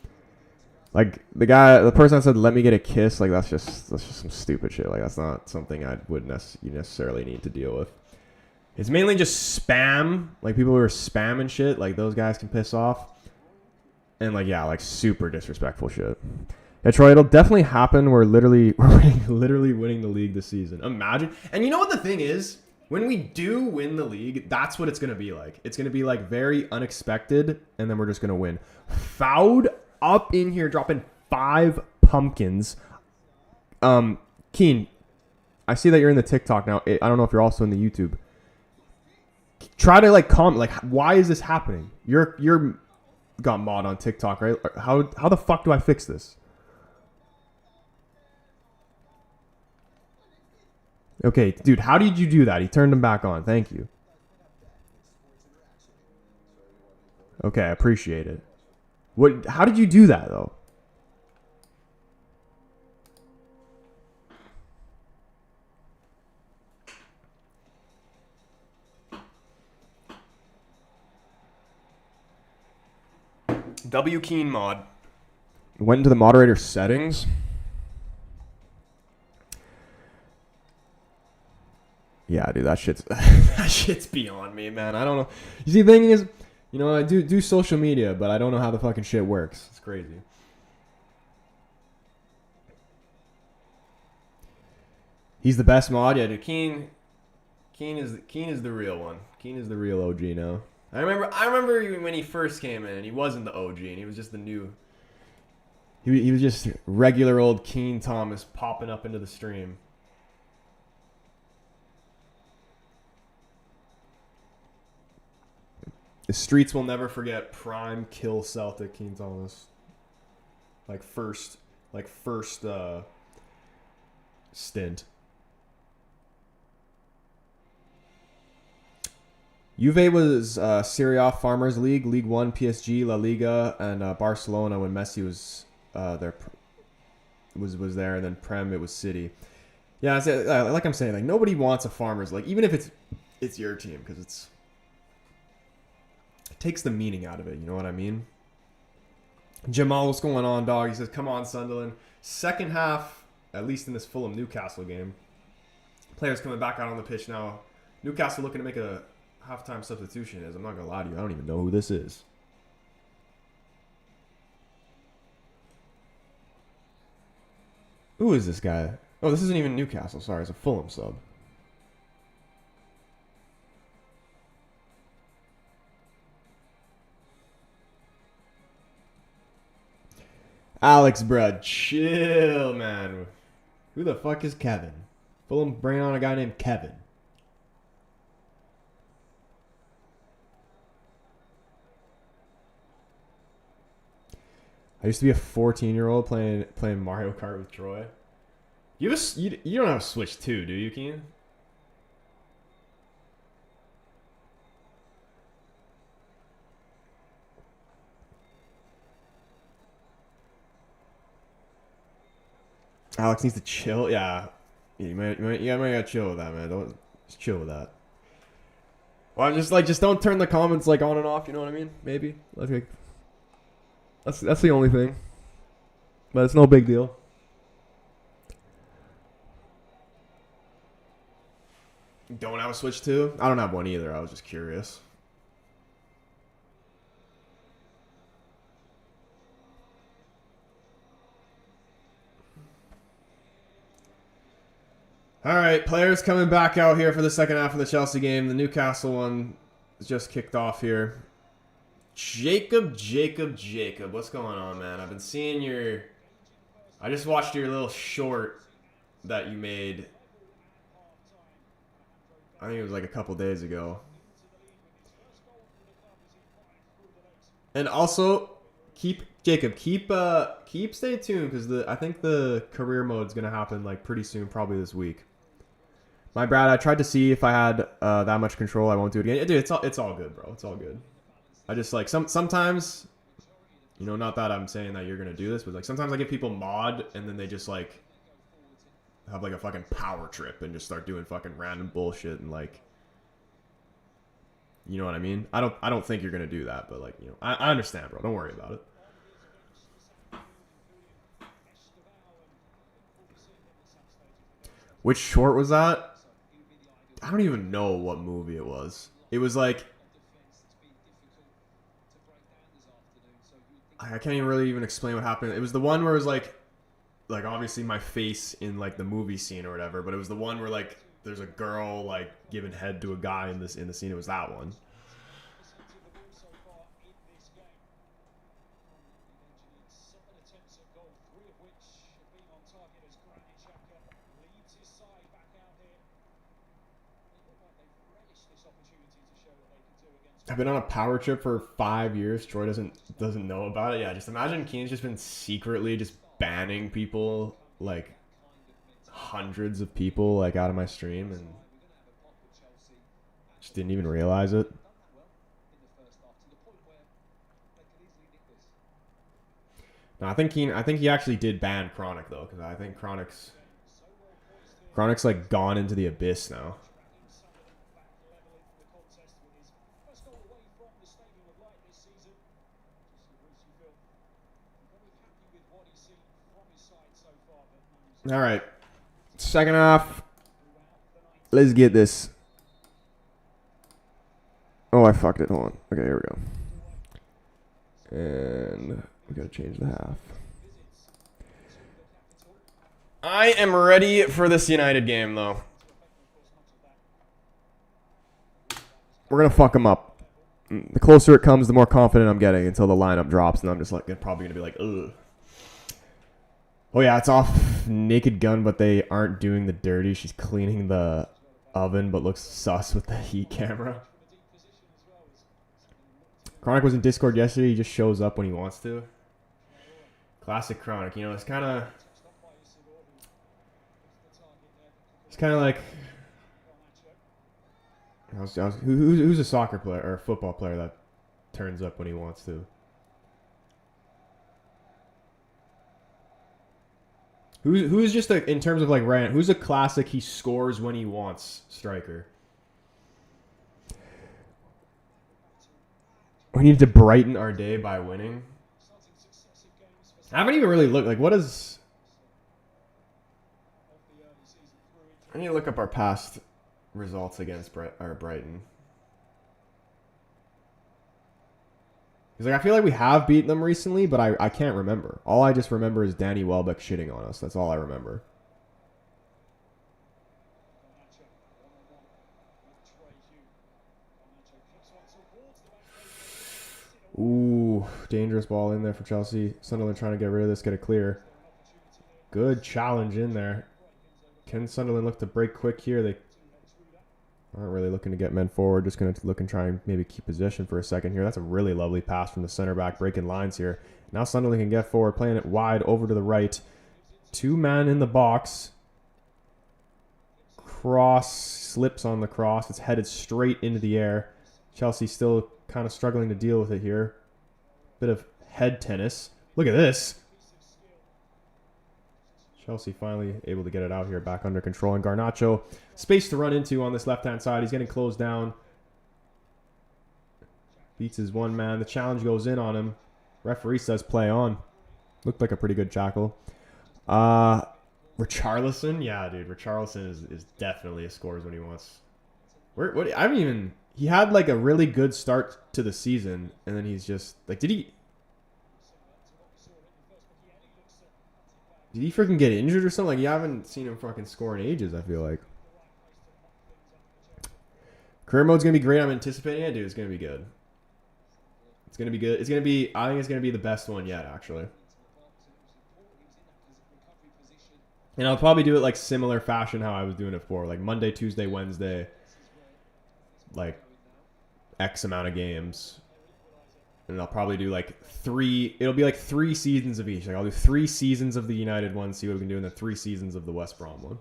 Like the person that said let me get a kiss, like that's just some stupid shit. Like that's not something I would necessarily need to deal with. It's mainly just spam, like people who are spamming shit, like those guys can piss off. And like yeah, like super disrespectful shit. Yeah, Troy, it'll definitely happen. We're literally winning the league this season. Imagine. And you know what the thing is? When we do win the league, that's what it's going to be like. It's going to be like very unexpected, and then we're just going to win. Fouled up in here, dropping 5 pumpkins. Keen, I see that you're in the TikTok now. I don't know if you're also in the YouTube. Try to like comment, like, why is this happening? You're got mod on TikTok, right? How the fuck do I fix this? Okay, dude, how did you do that? He turned him back on. Thank you. Okay, I appreciate it. How did you do that, though? W Keen mod. Went into the moderator settings. Yeah, dude, that shit's that shit's beyond me, man. I don't know. You see, the thing is, you know, I do social media, but I don't know how the fucking shit works. It's crazy. He's the best mod, yeah, dude. Keen is the real one. Keen is the real OG now. I remember when he first came in, he wasn't the OG, and he was just the new. He was just regular old Keen Thomas popping up into the stream. The streets will never forget prime kill Celtic Keen Thomas. Like first stint. Juve was Serie A Farmers League, League One, PSG, La Liga, and Barcelona when Messi was there. Was there, and then Prem it was City. Yeah, like I'm saying, like nobody wants a Farmers League, even if it's your team, because it takes the meaning out of it. You know what I mean? Jamal, what's going on, dog? He says, "Come on, Sunderland." Second half, at least in this Fulham Newcastle game, players coming back out on the pitch now. Newcastle looking to make a halftime substitution. I'm not gonna lie to you, I don't even know who this is. Who is this guy? Oh, this isn't even Newcastle. Sorry, it's a Fulham sub. Alex, bruh, chill, man. Who the fuck is Kevin? Fulham bring on a guy named Kevin. I used to be a 14-year-old playing Mario Kart with Troy. You don't have a Switch 2, do you, Keen? Alex needs to chill. Yeah, you might gotta chill with that, man. Don't just chill with that. Well, just don't turn the comments like on and off. You know what I mean? Maybe like that's the only thing. But it's no big deal. Don't have a Switch 2? I don't have one either. I was just curious. All right, players coming back out here for the second half of the Chelsea game. The Newcastle one just kicked off here. Jacob, what's going on, man? I've been seeing your... I just watched your little short that you made. I think it was like a couple days ago. And also, keep stay tuned because I think the career mode is gonna happen like pretty soon, probably this week. My Brad, I tried to see if I had that much control. I won't do it again. Dude, it's all good, bro. It's all good. I just like sometimes, you know, not that I'm saying that you're gonna do this, but like sometimes I give people mod and then they just like have like a fucking power trip and just start doing fucking random bullshit and like, you know what I mean? I don't think you're gonna do that, but like, you know, I understand, bro. Don't worry about it. Which short was that? I don't even know what movie it was. It was like, I can't even really explain what happened. It was the one where it was like obviously my face in like the movie scene or whatever, but it was the one where like there's a girl like giving head to a guy in the scene. It was that one. I've been on a power trip for 5 years. Troy doesn't know about it. Yeah, just imagine Keen's just been secretly just banning people, like hundreds of people, like out of my stream, and just didn't even realize it. No, I think he actually did ban Chronic though, because I think Chronic's like gone into the abyss now. All right, second half. Let's get this. Oh, I fucked it. Hold on. Okay, here we go. And we gotta change the half. I am ready for this United game, though. We're gonna fuck them up. The closer it comes, the more confident I'm getting until the lineup drops, and I'm just like probably gonna be like, ugh. Oh yeah, it's off Naked Gun, but they aren't doing the dirty. She's cleaning the oven, but looks sus with the heat camera. Chronic was in Discord yesterday. He just shows up when he wants to. Classic Chronic. You know, it's kind of like who's a soccer player or a football player that turns up when he wants to. Who's just in terms of like Ryan? Who's a classic? He scores when he wants striker. We need to brighten our day by winning. I haven't even really looked. Like, what is... I need to look up our past results against Brighton. Because like, I feel like we have beaten them recently, but I can't remember. All I just remember is Danny Welbeck shitting on us. That's all I remember. Ooh, dangerous ball in there for Chelsea. Sunderland trying to get rid of this, get it clear. Good challenge in there. Can Sunderland look to break quick here? They aren't really looking to get men forward. Just going to look and try and maybe keep possession for a second here. That's a really lovely pass from the center back, breaking lines here. Now Sunderland can get forward, playing it wide over to the right. Two men in the box. Cross slips on the cross. It's headed straight into the air. Chelsea still kind of struggling to deal with it here. Bit of head tennis. Look at this. Chelsea finally able to get it out here, back under control. And Garnacho, space to run into on this left-hand side. He's getting closed down. Beats his one man. The challenge goes in on him. Referee says play on. Looked like a pretty good tackle. Richarlison? Yeah, dude. Richarlison is definitely a scores when he wants. I haven't even... He had like a really good start to the season, and then he's just like, did he freaking get injured or something? Like, you haven't seen him fucking score in ages, I feel like. Career mode's gonna be great. I'm anticipating it, dude. It's gonna be good. It's gonna be good. It's gonna be. I think it's gonna be the best one yet, actually. And I'll probably do it like similar fashion how I was doing it before, like Monday, Tuesday, Wednesday, like X amount of games. And I'll probably do like it'll be like 3 seasons of each. Like I'll do 3 seasons of the United one, see what we can do, and then 3 seasons of the West Brom one.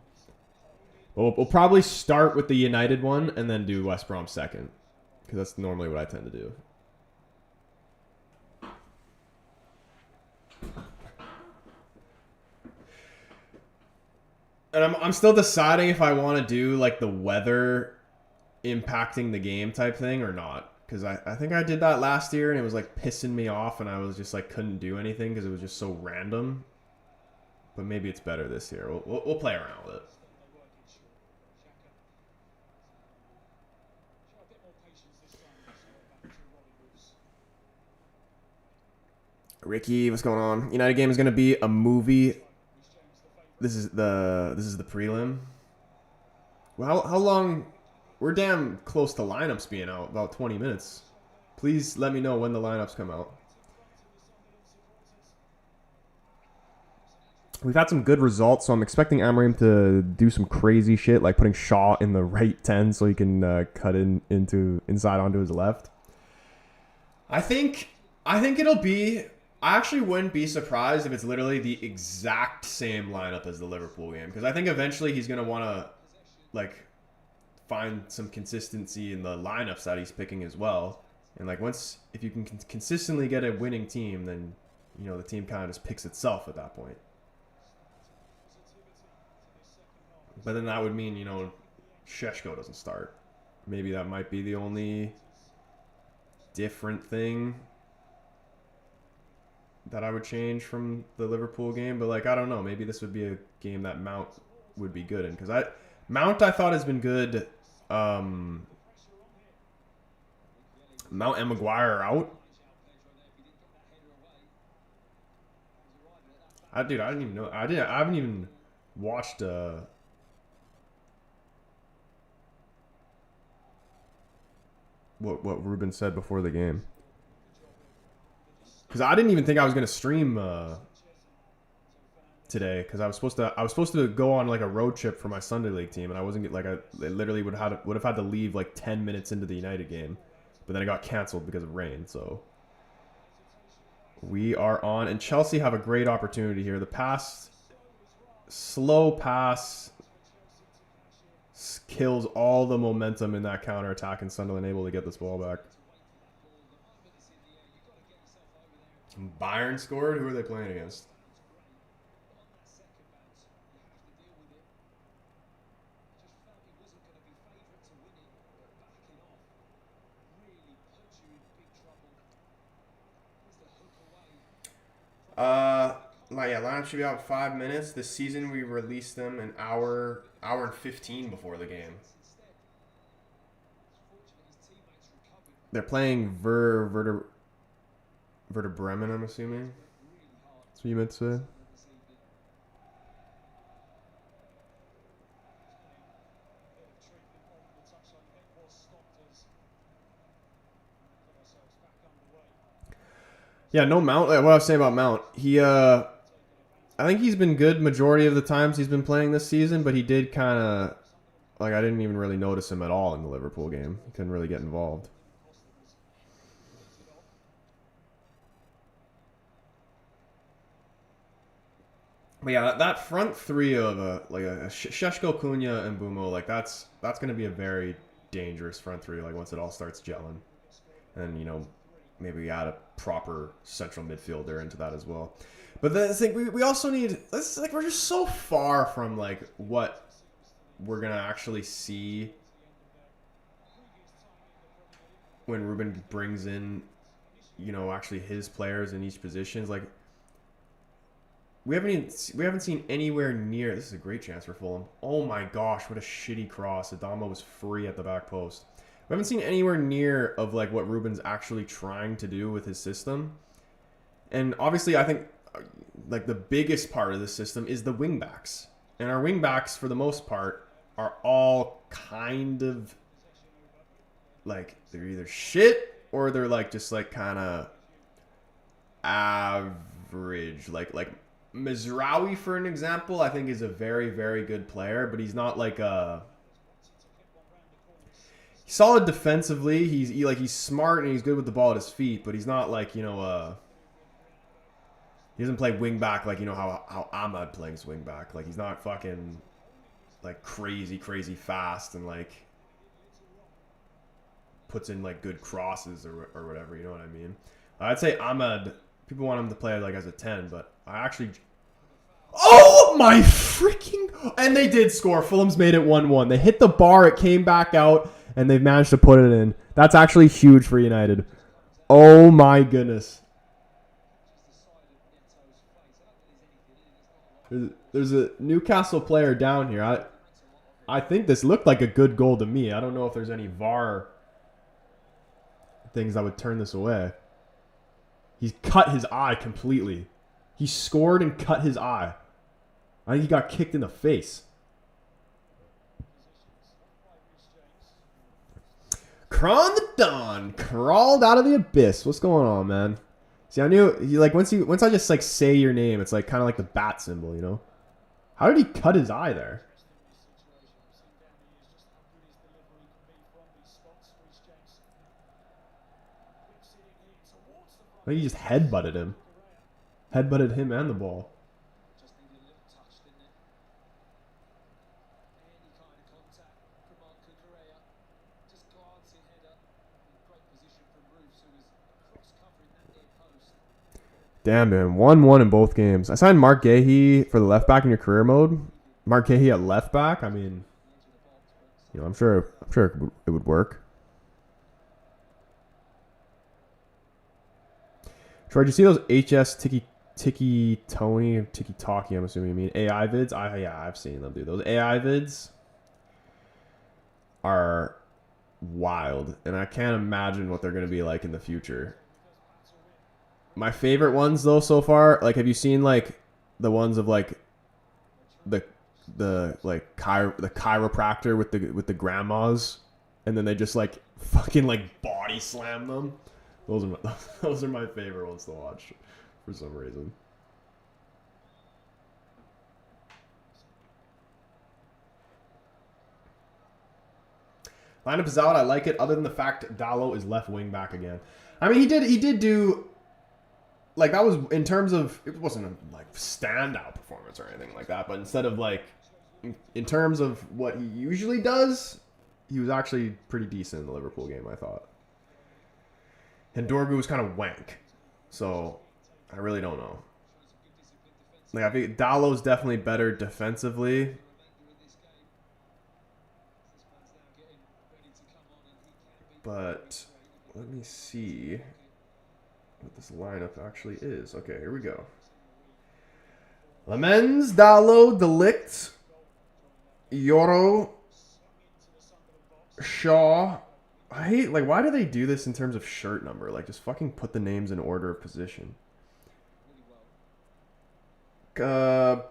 But we'll probably start with the United one and then do West Brom second. Because that's normally what I tend to do. And I'm still deciding if I want to do like the weather impacting the game type thing or not. Because I think I did that last year and it was like pissing me off and I was just like couldn't do anything because it was just so random. But maybe it's better this year. We'll play around with it. Ricky, what's going on? United game is going to be a movie. This is the prelim. Well, how long? We're damn close to lineups being out. About 20 minutes. Please let me know when the lineups come out. We've had some good results, so I'm expecting Amorim to do some crazy shit, like putting Shaw in the right 10 so he can cut inside onto his left. I think it'll be... I actually wouldn't be surprised if it's literally the exact same lineup as the Liverpool game. Because I think eventually he's going to want to like find some consistency in the lineups that he's picking as well. And like if you can consistently get a winning team, then you know the team kind of just picks itself at that point. But then that would mean, you know, Šeško doesn't start. Maybe that might be the only different thing that I would change from the Liverpool game. But like, I don't know. Maybe this would be a game that Mount would be good in. Because Mount, I thought, has been good. Mount and Maguire are out. Dude, I didn't even know. I haven't even watched. What Ruben said before the game. Because I didn't even think I was gonna stream today, because I was supposed to go on like a road trip for my Sunday league team, and I wasn't like I literally would have had to leave like 10 minutes into the United game, but then it got canceled because of rain. So we are on, and Chelsea have a great opportunity here. The pass, slow pass, kills all the momentum in that counter attack, and Sunderland able to get this ball back. Bayern scored. Who are they playing against? Yeah, lineup should be out 5 minutes. This season we released them an hour and 15 before the game. They're playing Werder Bremen, I'm assuming. That's what you meant to say. Yeah, no Mount. What I was saying about Mount, I think he's been good majority of the times he's been playing this season, but he did kind of, like, I didn't even really notice him at all in the Liverpool game. He couldn't really get involved. But yeah, that front three of a Šeško, Cunha, and Bumo, like that's going to be a very dangerous front three. Like once it all starts gelling, and maybe add a proper central midfielder into that as well. But the thing we also need, we're just so far from like what we're gonna actually see when Ruben brings in, actually his players in each positions. Like we haven't seen anywhere near. This is a great chance for Fulham. Oh my gosh, what a shitty cross! Adama was free at the back post. We haven't seen anywhere near of like what Ruben's actually trying to do with his system. And obviously, I think like the biggest part of the system is the wingbacks. And our wingbacks, for the most part, are all kind of like they're either shit or they're like just like kind of average. Like Mizraoui, for an example, I think is a very, very good player, but he's not like a solid defensively. He's smart and he's good with the ball at his feet, but he's not like, he doesn't play wing back like, how Ahmad plays wing back. Like he's not fucking like crazy fast and like puts in like good crosses or whatever, you know what I mean? I'd say Ahmad, people want him to play like as a 10, but I actually... Oh my freaking... And they did score. Fulham's made it 1-1. They hit the bar, it came back out, and they've managed to put it in. That's actually huge for United. Oh my goodness. There's a Newcastle player down here. I think this looked like a good goal to me. I don't know if there's any VAR things that would turn this away. He's cut his eye completely. He scored and cut his eye. I think he got kicked in the face. Kron the Don crawled out of the abyss. What's going on, man? See, I knew once I just like say your name, it's like kind of like the bat symbol, How did he cut his eye there? I think he just headbutted him. Headbutted him and the ball. Damn, man. 1-1 in both games. I signed Mark Gahey for the left back in your career mode. Mark Gahey at left back. I mean, I'm sure it would work. Troy, did you see those HS Tiki Talkie, I'm assuming you mean AI vids? Yeah, I've seen them, dude. Those AI vids are wild, and I can't imagine what they're going to be like in the future. My favorite ones though so far, like, have you seen like the ones of like the chiropractor with the grandmas, and then they just like fucking like body slam them? Those are my favorite ones to watch for some reason. Lineup is out. I like it. Other than the fact Dallo is left wing back again. I mean, he did do, like, that was in terms of, it wasn't a like standout performance or anything like that, but instead of like in terms of what he usually does, he was actually pretty decent in the Liverpool game, I thought. And Dorgu was kind of wank, so I really don't know. Like, I think Dallo's definitely better defensively. But let me see what this lineup actually is. Okay, here we go. Lemens, Dallo, De Ligt, Yoro, Shaw. I hate, like, why do they do this in terms of shirt number? Like, just fucking put the names in order of position. Bruno,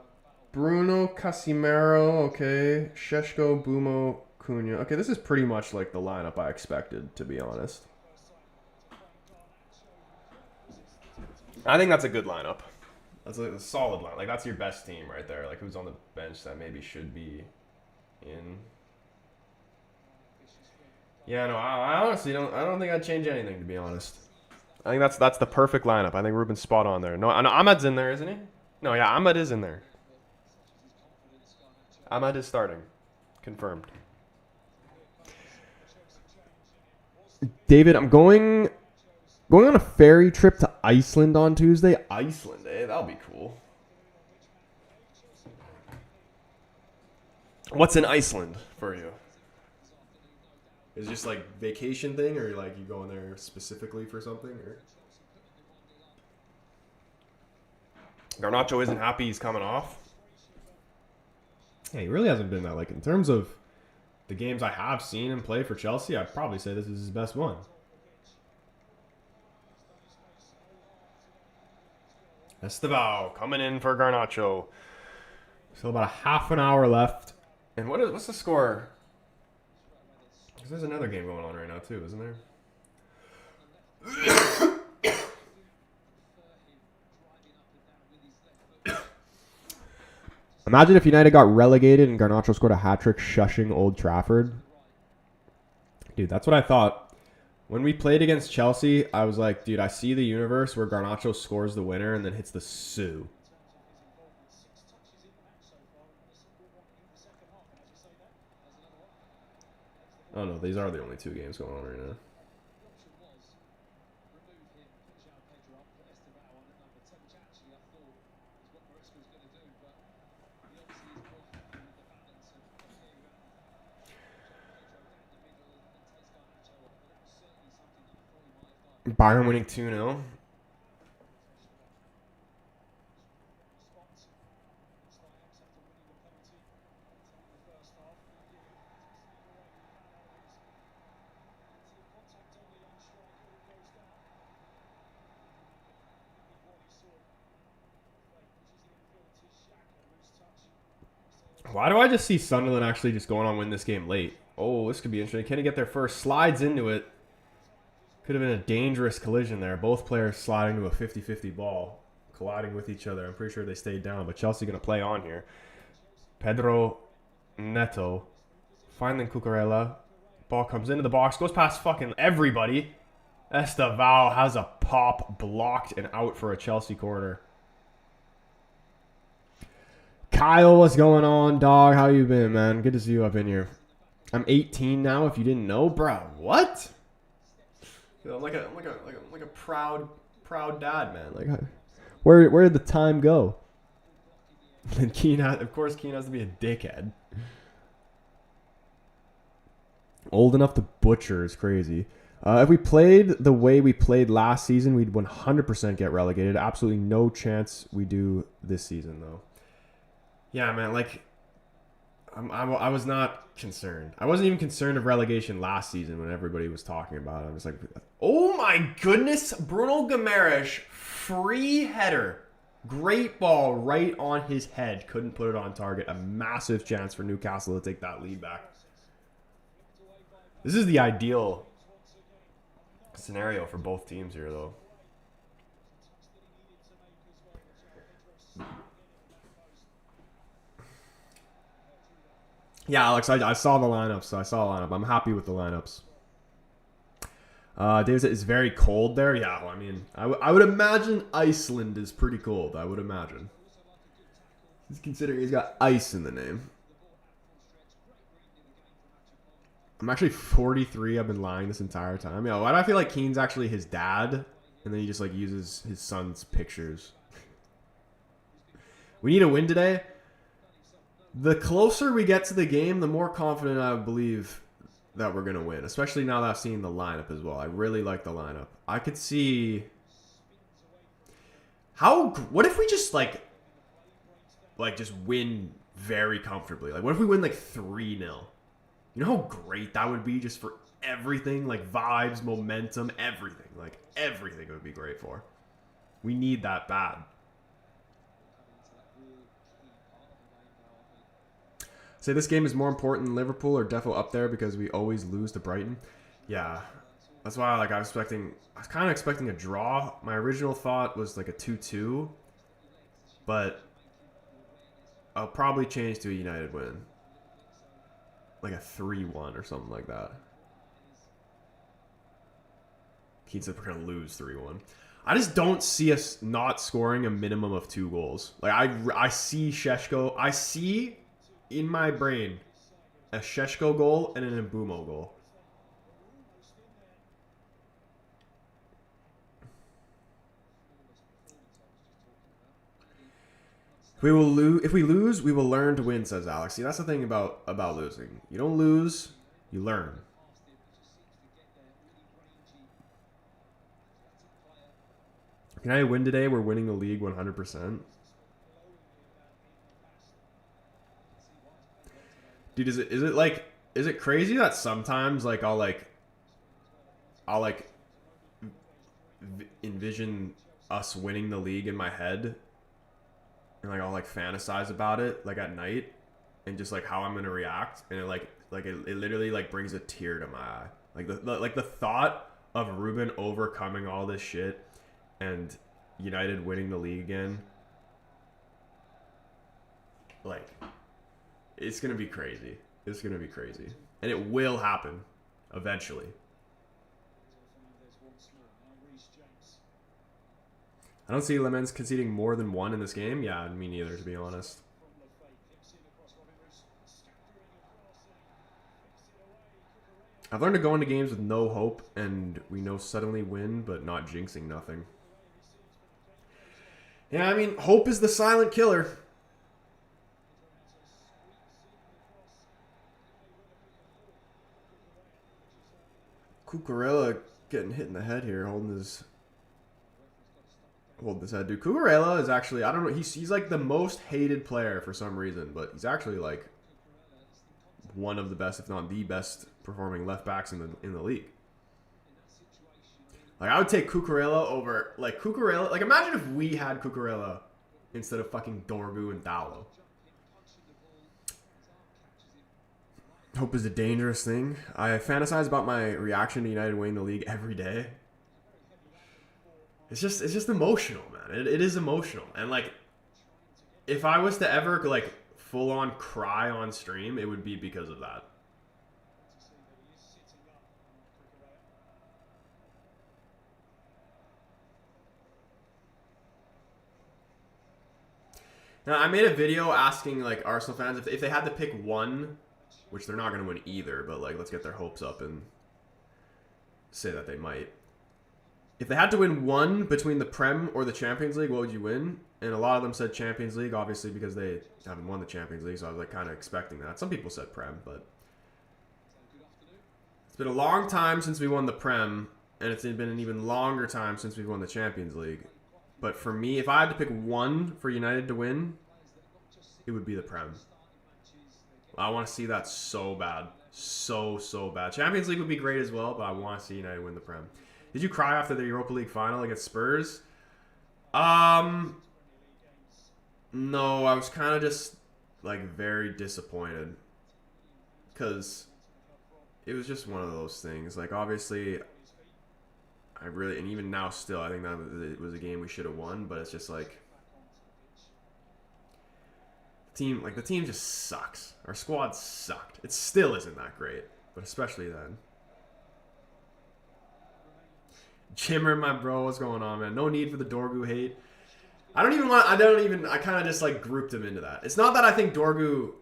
Casimiro, okay. Sheshko, Bumo, Cunha. Okay, this is pretty much like the lineup I expected, to be honest. I think that's a good lineup. That's a solid line. Like, that's your best team right there. Like, who's on the bench that maybe should be in. Yeah, no, I honestly don't. I don't think I'd change anything, to be honest. I think that's the perfect lineup. I think Ruben's spot on there. No, Ahmed's in there, isn't he? No, yeah, Ahmed is in there. Ahmed is starting, confirmed. David, I'm going on a ferry trip to Iceland on Tuesday. Iceland, eh? That'll be cool. What's in Iceland for you? Is it just like vacation thing, or like you going there specifically for something? Or Garnacho isn't happy he's coming off. Yeah, he really hasn't been that. Like, in terms of the games I have seen him play for Chelsea, I'd probably say this is his best one. Estevao coming in for Garnacho. Still about a half an hour left. And what's the score? Because there's another game going on right now too, isn't there? Imagine if United got relegated and Garnacho scored a hat-trick shushing Old Trafford. Dude, that's what I thought. When we played against Chelsea, I was like, dude, I see the universe where Garnacho scores the winner and then hits the Sue. Oh no, these are the only two games going on right now. Bayern winning 2-0. Why do I just see Sunderland actually just going on win this game late? Oh, this could be interesting. Can he get there first? Slides into it. Could have been a dangerous collision there. Both players sliding to a 50-50 ball, colliding with each other. I'm pretty sure they stayed down, but Chelsea going to play on here. Pedro Neto finding Cucurella. Ball comes into the box, goes past fucking everybody. Estevao has a pop blocked and out for a Chelsea corner. Kyle, what's going on, dog? How you been, man? Good to see you up in here. I'm 18 now, if you didn't know. Bro, what? I'm like a proud dad, man. Like, where did the time go? And Keane has to be a dickhead. Old enough to butcher is crazy. If we played the way we played last season, we'd 100% get relegated. Absolutely no chance we do this season, though. Yeah, man. Like, I was not concerned. I wasn't even concerned of relegation last season when everybody was talking about it. I was like, oh my goodness, Bruno Guimaraes, free header. Great ball right on his head. Couldn't put it on target. A massive chance for Newcastle to take that lead back. This is the ideal scenario for both teams here, though. Yeah, Alex, I saw the lineups. So I saw the lineup. I'm happy with the lineups. David said it's very cold there. Yeah, well, I mean, I would imagine Iceland is pretty cold. I would imagine. Considering he's got ice in the name. I'm actually 43. I've been lying this entire time. Yeah, why do I feel like Keane's actually his dad? And then he just like uses his son's pictures. We need a win today. The closer we get to the game, the more confident I believe that we're going to win. Especially now that I've seen the lineup as well. I really like the lineup. I could see... What if we just like just win very comfortably? Like, what if we win like 3-0? You know how great that would be just for everything? Like, vibes, momentum, everything. Like, everything it would be great for. We need that bad. Say this game is more important than Liverpool or defo up there because we always lose to Brighton. Yeah, that's why I was kind of expecting a draw. My original thought was like a 2-2, but I'll probably change to a United win, like a 3-1 or something like that. Keane said we're gonna lose 3-1. I just don't see us not scoring a minimum of 2 goals. Like I see Šeško. I see in my brain a Šeško goal and an Mbumo goal. If we lose, we will learn to win, says Alex. See, that's the thing about losing. You don't lose, you learn. Can I win today? We're winning the league 100%. Dude, is it crazy that sometimes like I'll envision us winning the league in my head, and like I'll like fantasize about it like at night, and just like how I'm gonna react, and it literally like brings a tear to my eye. Like the thought of Ruben overcoming all this shit and United winning the league again, like. It's going to be crazy. It's going to be crazy. And it will happen eventually. I don't see Lemens conceding more than 1 in this game. Yeah, me neither, to be honest. I've learned to go into games with no hope, and we know suddenly win, but not jinxing nothing. Yeah, I mean, hope is the silent killer. Cucurella getting hit in the head here, holding his head. Dude, Cucurella is actually, I don't know, he's like the most hated player for some reason, but he's actually like one of the best, if not the best, performing left backs in the league. Like, I would take Cucurella over Cucurella. Like, imagine if we had Cucurella instead of fucking Dorgu and Dallo. Hope is a dangerous thing. I fantasize about my reaction to United winning the league every day. It's just emotional, man. It is emotional. And like, if I was to ever like full on cry on stream, it would be because of that. Now, I made a video asking like Arsenal fans if they had to pick one, which they're not going to win either, but like let's get their hopes up and say that they might. If they had to win one between the Prem or the Champions League, what would you win? And a lot of them said Champions League, obviously because they haven't won the Champions League, so I was like kind of expecting that. Some people said Prem, but it's been a long time since we won the Prem, and it's been an even longer time since we've won the Champions League. But for me, if I had to pick one for United to win, it would be the Prem. I want to see that so bad. So bad. Champions League would be great as well, but I want to see United win the Prem. Did you cry after the Europa League final against Spurs? No, I was kind of just like very disappointed because it was just one of those things. Like obviously, I really, and even now still, I think that it was a game we should have won, but it's just like the team just sucks. Our squad sucked. It still isn't that great, but especially then. Jimmer, my bro, what's going on, man? No need for the Dorgu hate. I kind of just like grouped him into that. It's not that I think Dorgu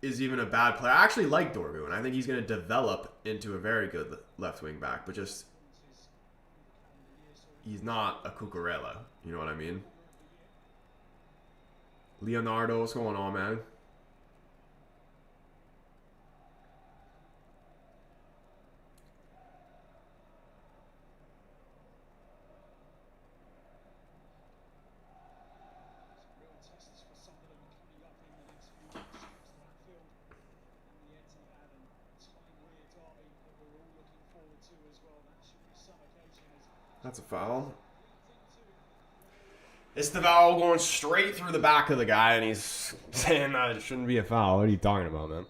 is even a bad player. I actually like Dorgu, and I think he's going to develop into a very good left wing back, but just he's not a Cucurella. You know what I mean? Leonardo, what's going on, man? That's a foul. It's the foul going straight through the back of the guy, and he's saying that it shouldn't be a foul. What are you talking about, man?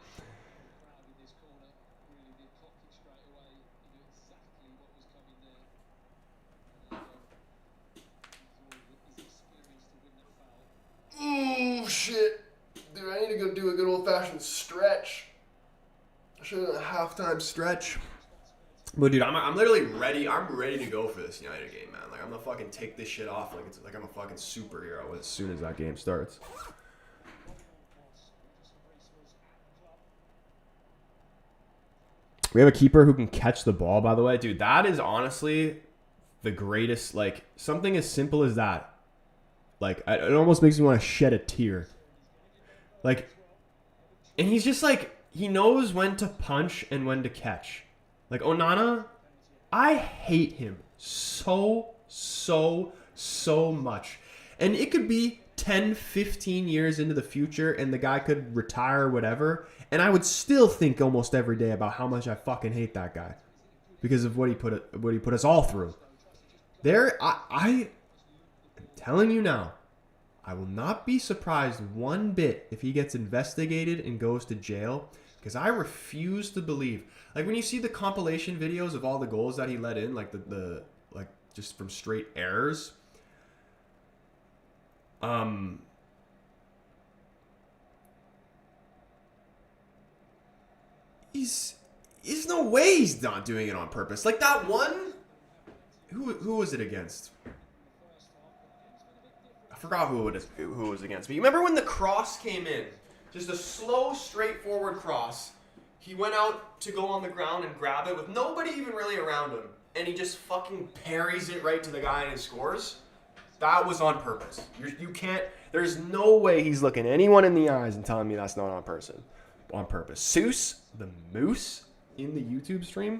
Oh, shit. Dude, I need to go do a good old-fashioned stretch. I should have done a halftime stretch. But dude, I'm literally ready. I'm ready to go for this United game, man. Like I'm gonna fucking take this shit off like it's like I'm a fucking superhero as soon as that game starts. We have a keeper who can catch the ball, by the way. Dude, that is honestly the greatest, like something as simple as that. Like it almost makes me want to shed a tear. Like, and he's just like, he knows when to punch and when to catch. Like, Onana, I hate him so much. And it could be 10, 15 years into the future and the guy could retire or whatever. And I would still think almost every day about how much I fucking hate that guy. Because of what he put us all through. I'm telling you now, I will not be surprised one bit if he gets investigated and goes to jail. Because I refuse to believe. Like when you see the compilation videos of all the goals that he let in, like the like just from straight errors. There's no way he's not doing it on purpose. Like that one, who was it against? I forgot who it was against. But you remember when the cross came in? Just a slow, straightforward cross. He went out to go on the ground and grab it with nobody even really around him. And he just fucking parries it right to the guy and he scores. That was on purpose. You can't, there's no way he's looking anyone in the eyes and telling me that's not on purpose. Seuss, the moose in the YouTube stream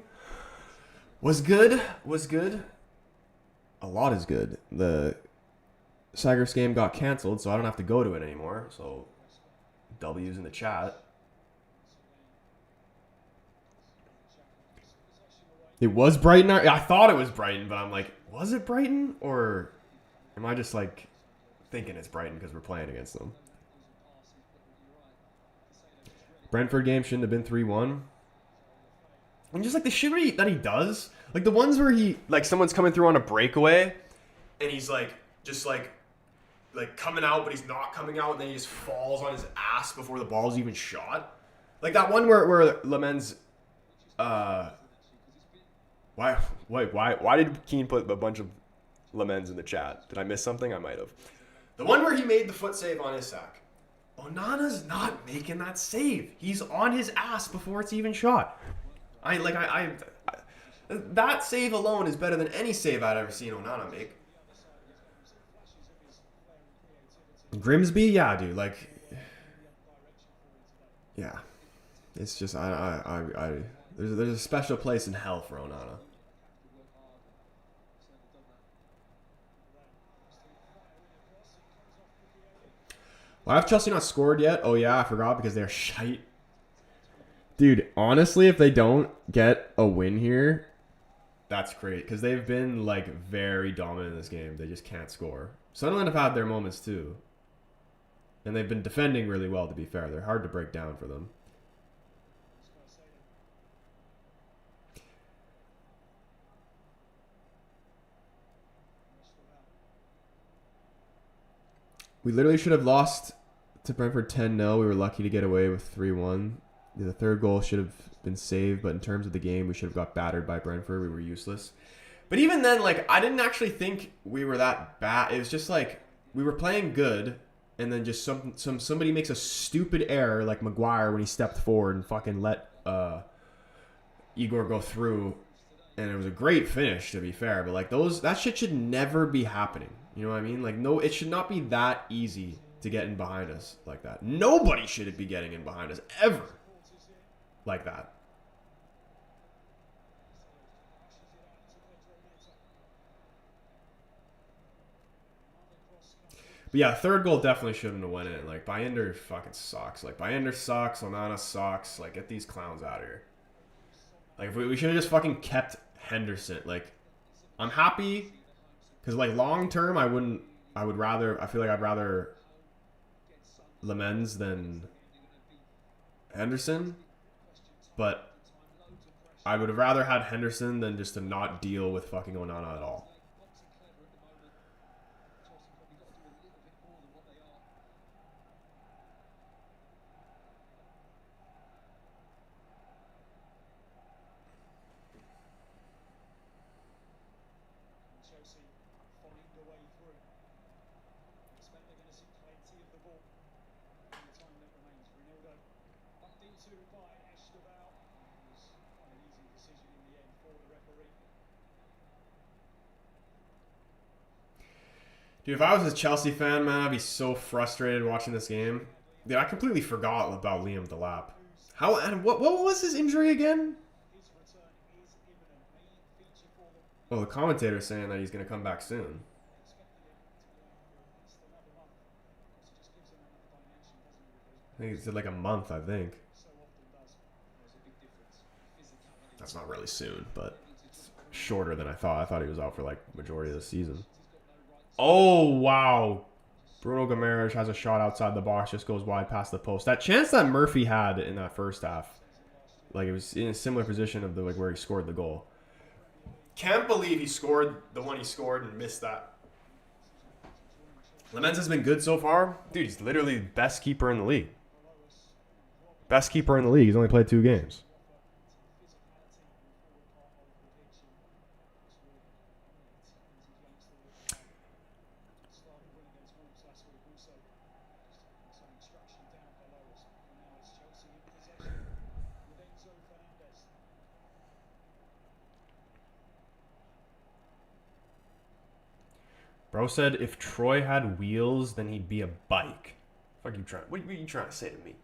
was good. A lot is good. The Sagers game got canceled, so I don't have to go to it anymore. So W's in the chat. It was Brighton. I thought it was Brighton, but I'm like, was it Brighton? Or am I just like thinking it's Brighton because we're playing against them? Brentford game shouldn't have been 3-1. And just like the shit that he does, like the ones where he, like someone's coming through on a breakaway and he's like, just like coming out, but he's not coming out, and then he just falls on his ass before the ball's even shot. Like that one where Lemens, Why did Keane put a bunch of Lemens in the chat? Did I miss something? I might have. The one where he made the foot save on Isak. Onana's not making that save. He's on his ass before it's even shot. That save alone is better than any save I'd ever seen Onana make. Grimsby, yeah, dude. Like, yeah. It's just there's a special place in hell for Onana. Why have Chelsea not scored yet? Oh yeah, I forgot because they're shite. Dude, honestly, if they don't get a win here, that's great. Because they've been, like, very dominant in this game. They just can't score. Sunderland have had their moments, too. And they've been defending really well, to be fair. They're hard to break down for them. We literally should have lost to Brentford 10-0. We were lucky to get away with 3-1. The third goal should have been saved, but in terms of the game, we should have got battered by Brentford. We were useless. But even then, like, I didn't actually think we were that bad. It was just like we were playing good, and then just somebody makes a stupid error, like Maguire when he stepped forward and fucking let Igor go through, and it was a great finish, to be fair. But like that shit should never be happening. You know what I mean? Like, no, it should not be that easy to get in behind us like that. Nobody should be getting in behind us ever like that. But yeah, third goal definitely shouldn't have went in. Like, Bayender fucking sucks. Like, Bayender sucks. Onana sucks. Like, get these clowns out of here. Like, we should have just fucking kept Henderson. Like, I'm happy because, like, long term, I feel like I'd rather Lemens than Henderson. But I would have rather had Henderson than just to not deal with fucking Onana at all. Dude, if I was a Chelsea fan, man, I'd be so frustrated watching this game. Dude, I completely forgot about Liam Delap. What was his injury again? Oh, the commentator's saying that he's going to come back soon. I think he said like a month, I think. That's not really soon, but it's shorter than I thought. I thought he was out for like majority of the season. Oh, wow. Bruno Guimaraes has a shot outside the box, just goes wide past the post. That chance that Murphy had in that first half, like, it was in a similar position of the like where he scored the goal. Can't believe he scored the one he scored and missed that. Lemens has been good so far. Dude, he's literally the best keeper in the league. Best keeper in the league. He's only played 2 games. Bro said if Troy had wheels, then he'd be a bike. What are you trying to say to me?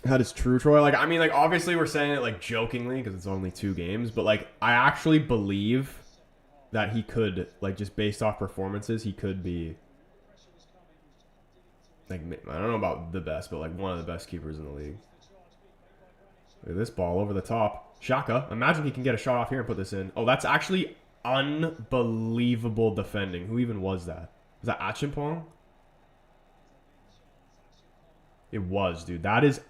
That is true, Troy. Like, I mean, like, obviously we're saying it like jokingly because it's only 2 games, but like I actually believe that he could, like, just based off performances, he could be like, I don't know about the best, but like one of the best keepers in the league. Look at this ball over the top. Xhaka. Imagine he can get a shot off here and put this in. Oh, that's actually unbelievable defending. Who even was that? Was that Achimpong? It was, dude.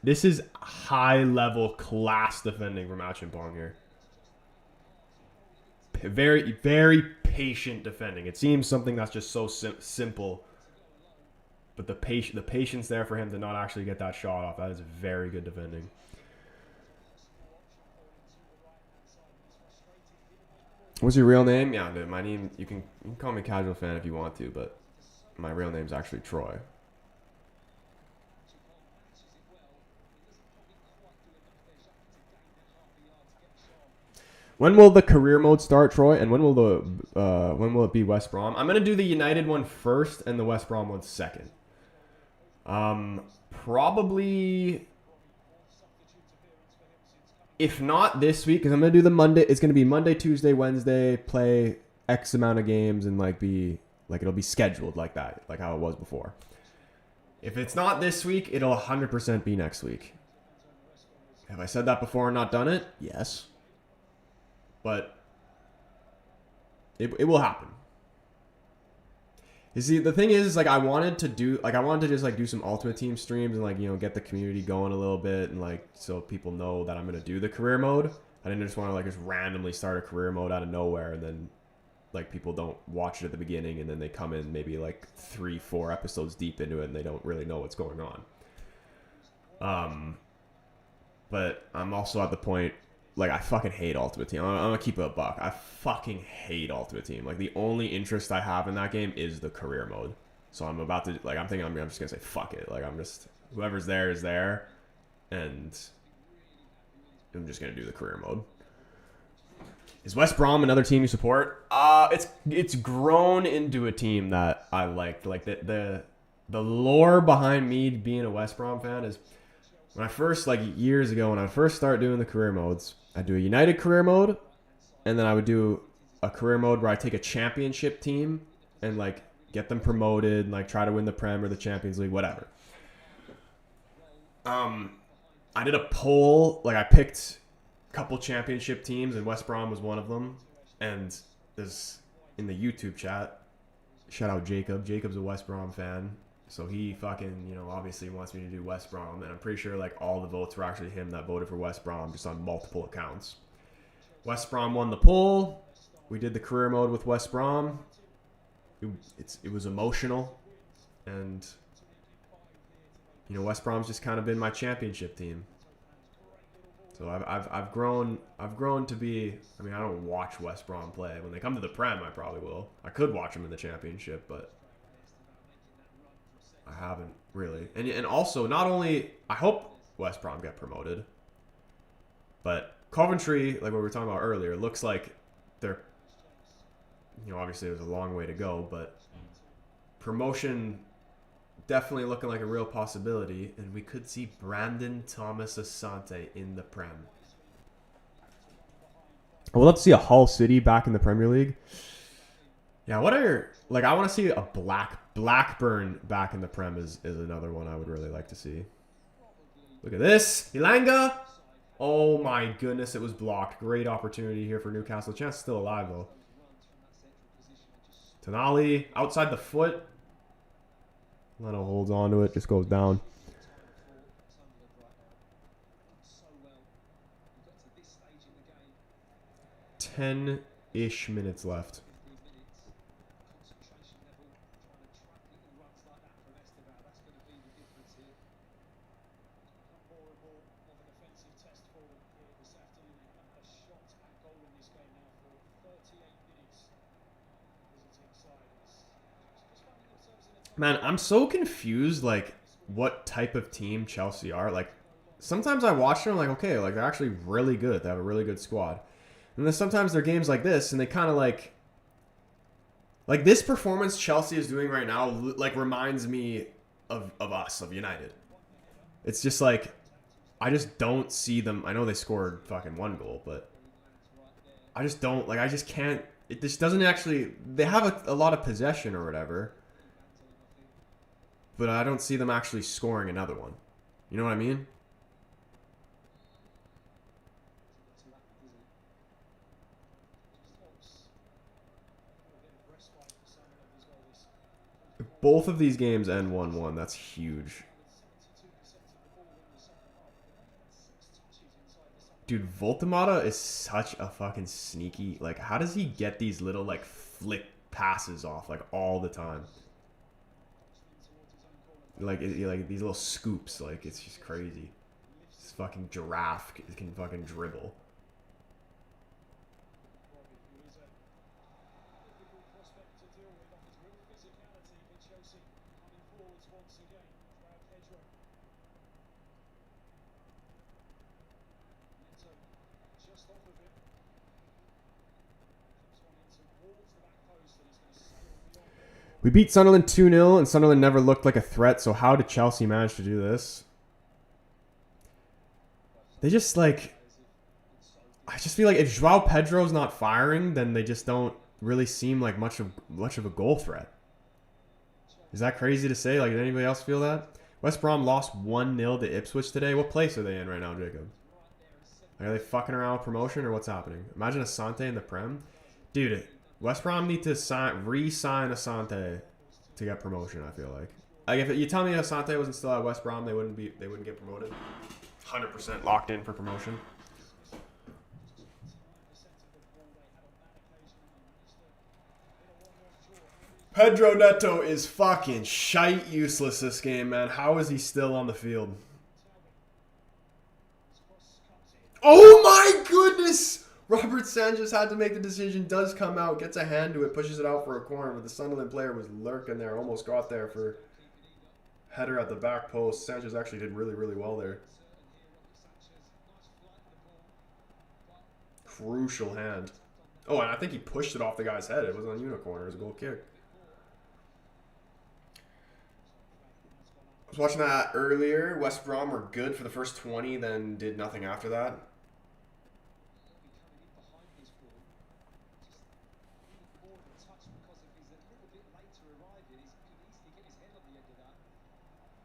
This is high level class defending from Achimpong here. Very, very patient defending. It seems something that's just so simple. But the patience there for him to not actually get that shot off, that is very good defending. What's your real name? Yeah, dude, my name, you can call me Casual Fan if you want to, but my real name's actually Troy. When will the career mode start, Troy? And when will it be West Brom? I'm gonna do the United one first and the West Brom one second. Probably if not this week, because I'm gonna do the Monday. It's gonna be Monday, Tuesday, Wednesday. Play X amount of games and like be like it'll be scheduled like that, like how it was before. If it's not this week, it'll 100% be next week. Have I said that before and not done it? Yes. But it will happen. You see, the thing is, like, I wanted to just like do some Ultimate Team streams and like, you know, get the community going a little bit and like so people know that I'm gonna do the career mode. I didn't just want to like just randomly start a career mode out of nowhere and then like people don't watch it at the beginning and then they come in maybe like 3-4 episodes deep into it and they don't really know what's going on. But I'm also at the point, like, I fucking hate Ultimate Team. I'm gonna keep it a buck. I fucking hate Ultimate Team. Like, the only interest I have in that game is the career mode. So I'm about to, like, I'm thinking I'm just gonna say fuck it. Like, I'm just, whoever's there is there, and I'm just gonna do the career mode. Is West Brom another team you support? It's grown into a team that I like. Like the lore behind me being a West Brom fan is when I first, like years ago, when I first started doing the career modes, I'd do a United career mode, and then I would do a career mode where I take a championship team and like get them promoted and like try to win the Prem or the Champions League, whatever. I did a poll, like I picked couple championship teams and West Brom was one of them, and there's in the YouTube chat, shout out Jacob's a West Brom fan, so he fucking, you know, obviously wants me to do West Brom, and I'm pretty sure like all the votes were actually him that voted for West Brom, just on multiple accounts. West Brom won the poll. We did the career mode with West Brom. It was emotional, and you know, West Brom's just kind of been my championship team. So I've grown to be, I mean, I don't watch West Brom play. When they come to the Prem, I probably will. I could watch them in the Championship, but I haven't really. And also, not only, I hope West Brom get promoted, but Coventry, like what we were talking about earlier, looks like they're, you know, obviously there's a long way to go, but promotion definitely looking like a real possibility, and we could see Brandon Thomas Asante in the Prem. I would love to see a Hull City back in the Premier League. Yeah, what are, like, I want to see a Blackburn back in the Prem is another one I would really like to see. Look at this. Ilanga. Oh my goodness, it was blocked. Great opportunity here for Newcastle. Chance is still alive, though. Tonali outside the foot. Leno holds on to it, just goes down. 10-ish minutes left. Man, I'm so confused, like, what type of team Chelsea are. Like, sometimes I watch them, like, okay, like, they're actually really good. They have a really good squad. And then sometimes they're games like this, and they kind of, like, this performance Chelsea is doing right now, like, reminds me of us, of United. It's just, like, I just don't see them. I know they scored fucking 1 goal, but I just don't, like, I just can't. It just doesn't actually, they have a lot of possession or whatever, but I don't see them actually scoring another one. You know what I mean? If both of these games end 1-1, that's huge. Dude, Voltemata is such a fucking sneaky, like, how does he get these little, like, flick passes off, like, all the time? Like these little scoops, like, it's just crazy. This fucking giraffe can fucking dribble. We beat Sunderland 2-0, and Sunderland never looked like a threat, so how did Chelsea manage to do this? They just, like, I just feel like if Joao Pedro's not firing, then they just don't really seem like much of a goal threat. Is that crazy to say? Like, did anybody else feel that? West Brom lost 1-0 to Ipswich today. What place are they in right now, Jacob? Like, are they fucking around with promotion or what's happening? Imagine Asante in the Prem. Dude, West Brom need to re-sign Asante to get promotion, I feel like. Like, if you tell me Asante wasn't still at West Brom, they wouldn't get promoted. 100% locked in for promotion. Pedro Neto is fucking shite useless this game, man. How is he still on the field? Oh my goodness! Robert Sanchez had to make the decision, does come out, gets a hand to it, pushes it out for a corner, but the Sunderland player was lurking there, almost got there for header at the back post. Sanchez actually did really, really well there. Crucial hand. Oh, and I think he pushed it off the guy's head. It wasn't on unicorn. It was a goal kick. I was watching that earlier. West Brom were good for the first 20, then did nothing after that.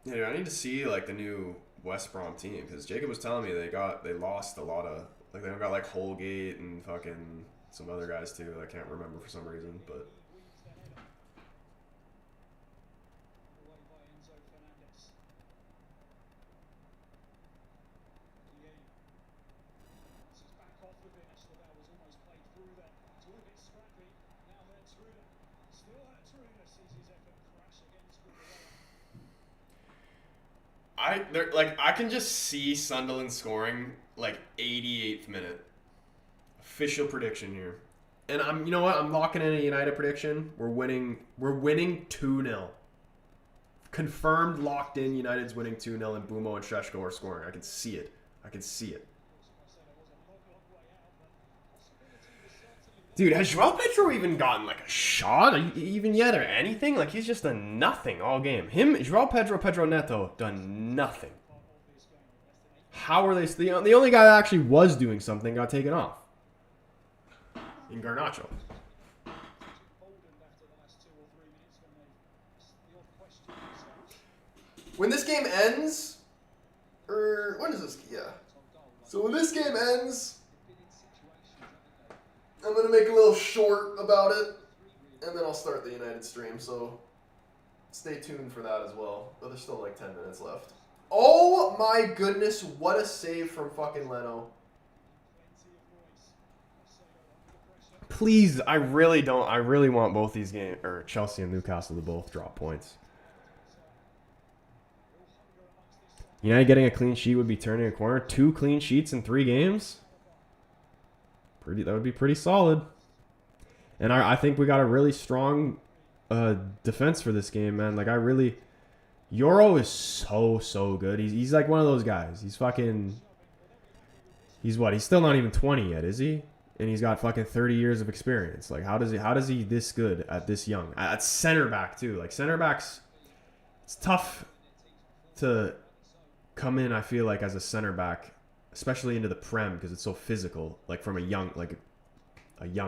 Yeah, dude, I need to see like the new West Brom team because Jacob was telling me they lost a lot of like they got like Holgate and fucking some other guys too. I can't remember for some reason, but. I can just see Sunderland scoring like 88th minute. Official prediction here. And you know what? I'm locking in a United prediction. We're winning 2-0. Confirmed, locked in. United's winning 2-0 and Bumo and Sheshko are scoring. I can see it. Dude, has Joao Pedro even gotten like a shot even yet or anything? Like he's just done nothing all game. Joao Pedro Neto done nothing. How are they? The only guy that actually was doing something got taken off. In Garnacho. When this game ends, or when is this? Yeah. So when this game ends, I'm going to make a little short about it, and then I'll start the United stream, so stay tuned for that as well. But there's still like 10 minutes left. Oh my goodness, what a save from fucking Leno. Please, I really want both these games, or Chelsea and Newcastle to both drop points. United getting a clean sheet would be turning a corner. 2 clean sheets in 3 games? That would be pretty solid. And I think we got a really strong defense for this game, man. Like, Euro is so good. He's like one of those guys. He's what? He's still not even 20 yet, is he? And he's got fucking 30 years of experience. Like, how does he this good at this young? At center back, too. Like, center backs, it's tough to come in, I feel like, as a center back, especially into the Prem, because it's so physical, like from a young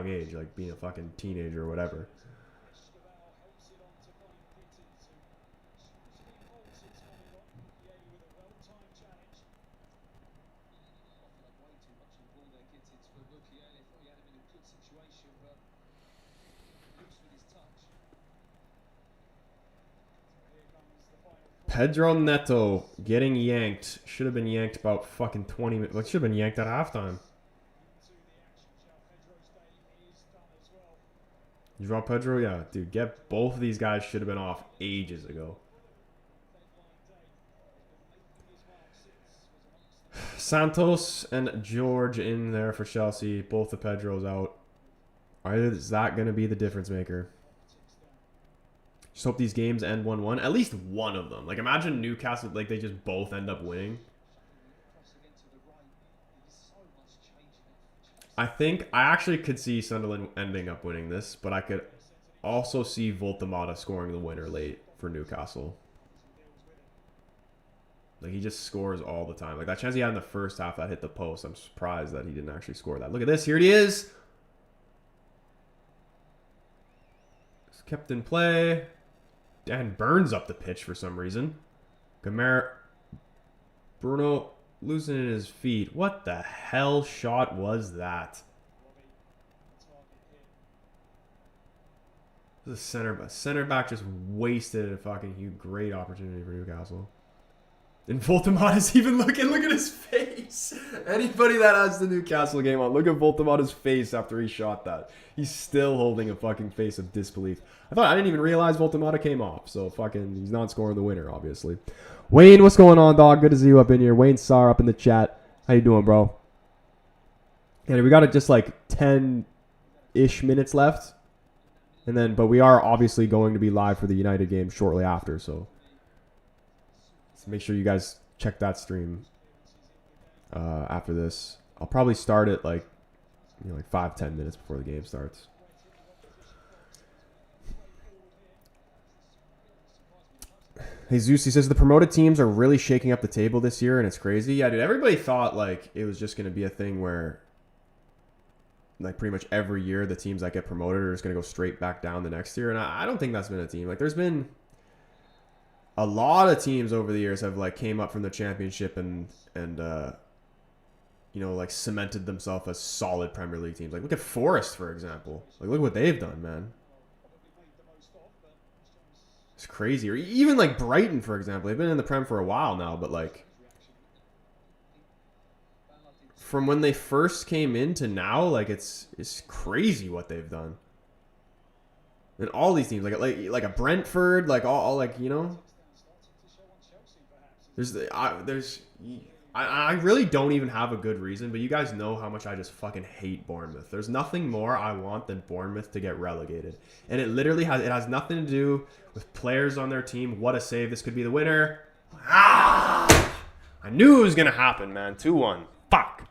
age, like being a fucking teenager or whatever. Pedro Neto getting yanked. Should have been yanked about fucking 20 minutes. Like, should have been yanked at halftime. Joao Pedro, yeah. Dude, both of these guys should have been off ages ago. Santos and George in there for Chelsea. Both the Pedros out. Is that going to be the difference maker? Just hope these games end 1-1. At least one of them. Like, imagine Newcastle, like, they just both end up winning. I actually could see Sunderland ending up winning this, but I could also see Voltemata scoring the winner late for Newcastle. Like, he just scores all the time. Like, that chance he had in the first half that hit the post, I'm surprised that he didn't actually score that. Look at this. Here he is. It's kept in play. Dan Burns up the pitch for some reason. Bruno loosening his feet. What the hell shot was that? The center back just wasted a fucking great opportunity for Newcastle. And Voltemot is even looking. Look at his face. Anybody that has the Newcastle game on, look at Voltemot's face after he shot that. He's still holding a fucking face of disbelief. I didn't even realize Voltemot came off. So fucking, he's not scoring the winner, obviously. Wayne, what's going on, dog? Good to see you up in here. Wayne Sarr up in the chat. How you doing, bro? And we got just like 10-ish minutes left. And then, but we are obviously going to be live for the United game shortly after, so make sure you guys check that stream after this. I'll probably start it like 5-10 minutes before the game starts. Hey Zeus, he says the promoted teams are really shaking up the table this year, and it's crazy. Yeah, dude, everybody thought like it was just going to be a thing where like pretty much every year the teams that get promoted are just going to go straight back down the next year. And I don't think that's been a team. Like, there's been a lot of teams over the years have like came up from the championship and like cemented themselves as solid Premier League teams. Like, look at Forest, for example. Like, look what they've done, man. It's crazy. Or even like Brighton, for example. They've been in the Prem for a while now, but like from when they first came in to now, like it's crazy what they've done. And all these teams, like a Brentford, like all like, I really don't even have a good reason, but you guys know how much I just fucking hate Bournemouth. There's nothing more I want than Bournemouth to get relegated. And it literally has nothing to do with players on their team. What a save. This could be the winner. I knew it was going to happen, man. 2-1. Fuck.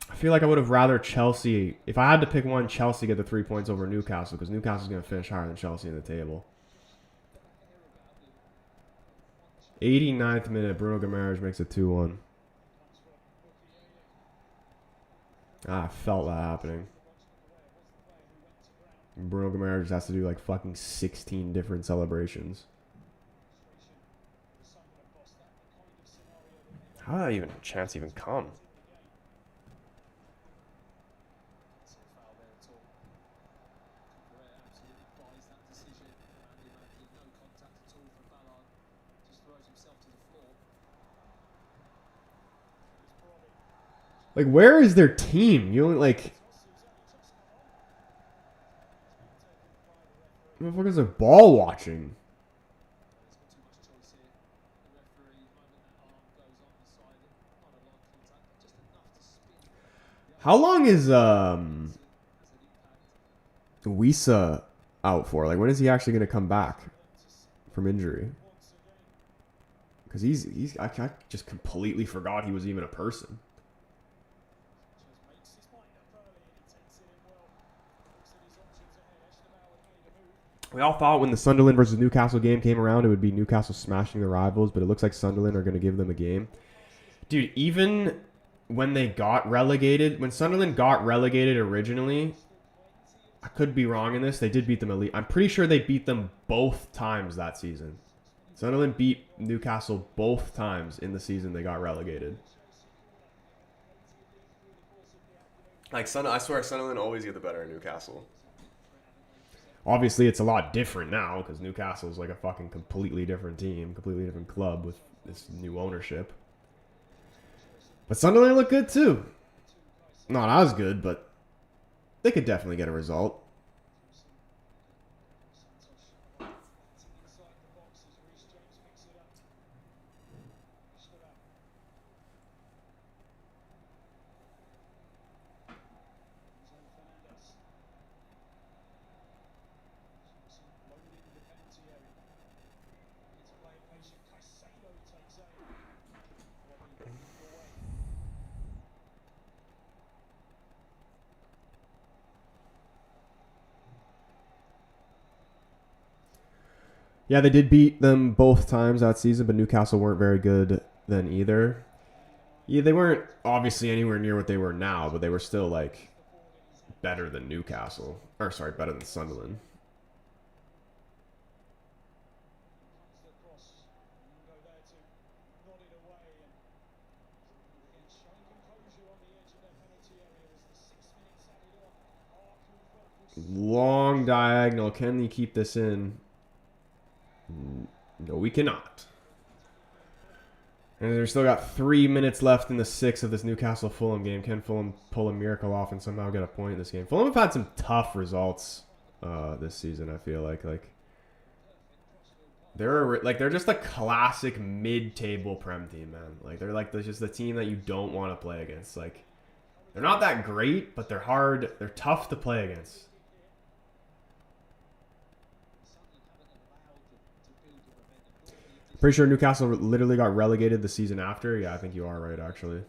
I feel like I would have rather Chelsea, if I had to pick one, Chelsea get the 3 points over Newcastle, because Newcastle's going to finish higher than Chelsea in the table. 89th minute, Bruno Guimaraes makes it 2-1. I felt that happening. Bruno Guimaraes just has to do like fucking 16 different celebrations. How did that even chance even come? Like, where is their team? You only, like... Motherfuckers are ball watching. How long is, Wisa out for? Like, when is he actually going to come back from injury? Because I just completely forgot he was even a person. We all thought when the Sunderland versus Newcastle game came around, it would be Newcastle smashing the rivals, but it looks like Sunderland are going to give them a game. Dude, even when they got relegated, when Sunderland got relegated originally, I could be wrong in this, they did beat them elite. I'm pretty sure they beat them both times that season. Sunderland beat Newcastle both times in the season they got relegated. Like, I swear Sunderland always get the better of Newcastle. Obviously, it's a lot different now because Newcastle's like a fucking completely different team, completely different club with this new ownership. But Sunderland look good too. Not as good, but they could definitely get a result. Yeah, they did beat them both times that season, but Newcastle weren't very good then either. Yeah, they weren't obviously anywhere near what they were now, but they were still like better than Newcastle. Or sorry, better than Sunderland. Long diagonal. Can they keep this in? No, we cannot. And they've still got 3 minutes left in the 6 of this Newcastle Fulham game. Can Fulham pull a miracle off and somehow get a point in this game? Fulham have had some tough results this season. I feel like they're just a classic mid-table Prem team, man. Like they're just the team that you don't want to play against. Like they're not that great, but they're hard. They're tough to play against. Pretty sure Newcastle literally got relegated the season after. Yeah, I think you are right, actually.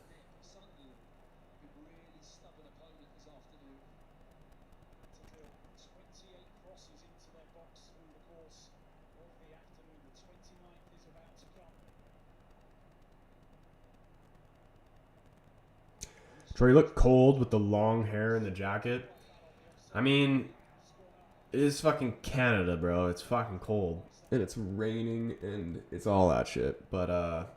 Troy, you look cold with the long hair and the jacket. I mean, it is fucking Canada, bro. It's fucking cold. And it's raining and it's all that shit. But,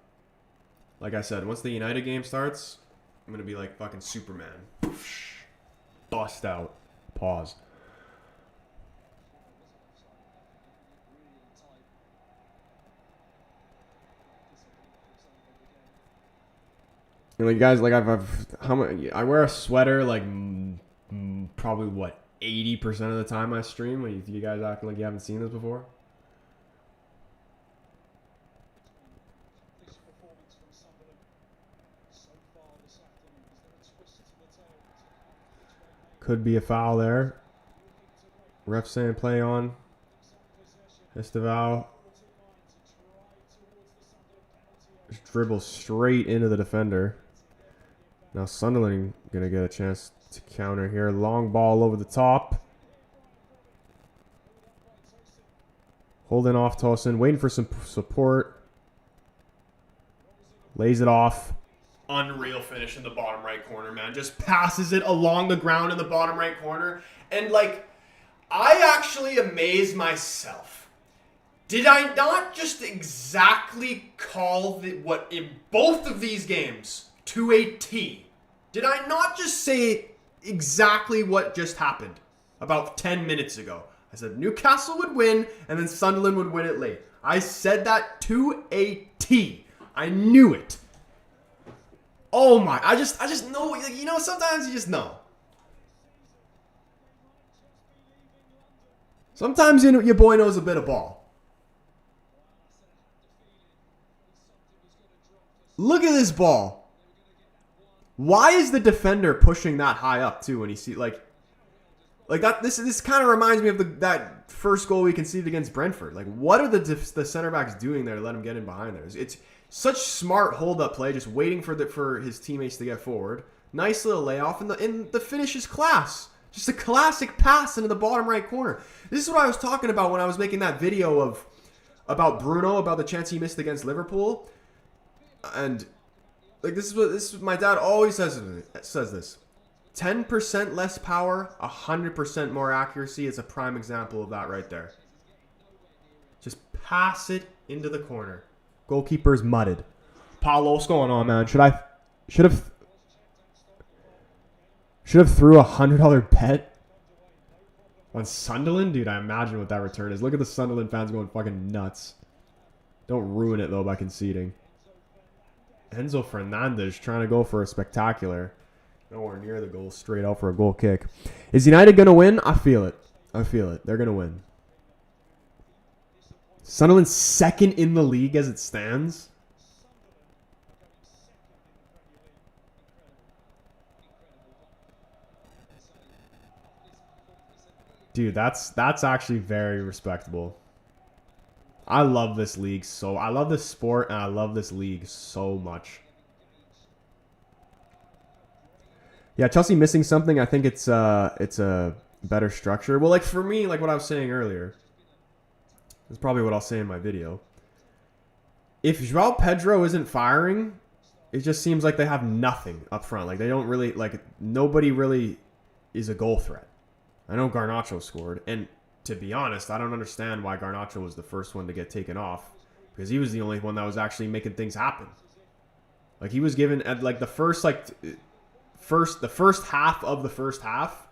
like I said, once the United game starts, I'm going to be like fucking Superman. Bust out. Pause. And like guys, like I wear a sweater like probably what 80% of the time I stream. Like, you guys acting like you haven't seen this before? Could be a foul there. Ref saying play on. Esteval just dribbles straight into the defender. Now Sunderland going to get a chance to counter here. Long ball over the top. Holding off Tosin. Waiting for some support. Lays it off. Unreal finish in the bottom right corner, man. Just passes it along the ground in the bottom right corner. And, like, I actually amazed myself. Did I not just exactly call what in both of these games to a T? Did I not just say exactly what just happened about 10 minutes ago? I said Newcastle would win and then Sunderland would win it late. I said that to a T. I knew it. Oh my, I just know, you know, sometimes you just know. Sometimes your boy knows a bit of ball. Look at this ball. Why is the defender pushing that high up too when he see like that? This kind of reminds me of that first goal we conceded against Brentford. Like, what are the center backs doing there to let him get in behind there? It's such smart hold up play, just waiting for his teammates to get forward. Nice little layoff, and the finish is class. Just a classic pass into the bottom right corner. This is what I was talking about when I was making that video about Bruno, about the chance he missed against Liverpool. And like this is my dad always says this. 10% less power, 100% more accuracy is a prime example of that right there. Just pass it into the corner. Goalkeeper's mudded. Paulo, what's going on, man? Should have threw $100 bet on Sunderland? Dude, I imagine what that return is. Look at the Sunderland fans going fucking nuts. Don't ruin it, though, by conceding. Enzo Fernandez trying to go for a spectacular. Nowhere near the goal. Straight out for a goal kick. Is United going to win? I feel it. I feel it. They're going to win. Sunderland's second in the league as it stands. Dude, that's actually very respectable. I love this league I love this sport and I love this league so much. Yeah, Chelsea missing something. I think it's a better structure. Well, like for me, like what I was saying earlier, That's probably what I'll say in my video. If João Pedro isn't firing, it just seems like they have nothing up front. Like, they don't really, like, nobody really is a goal threat. I know Garnacho scored, and to be honest, I don't understand why Garnacho was the first one to get taken off, because he was the only one that was actually making things happen. Like, he was given, at, like, the first half of the first half,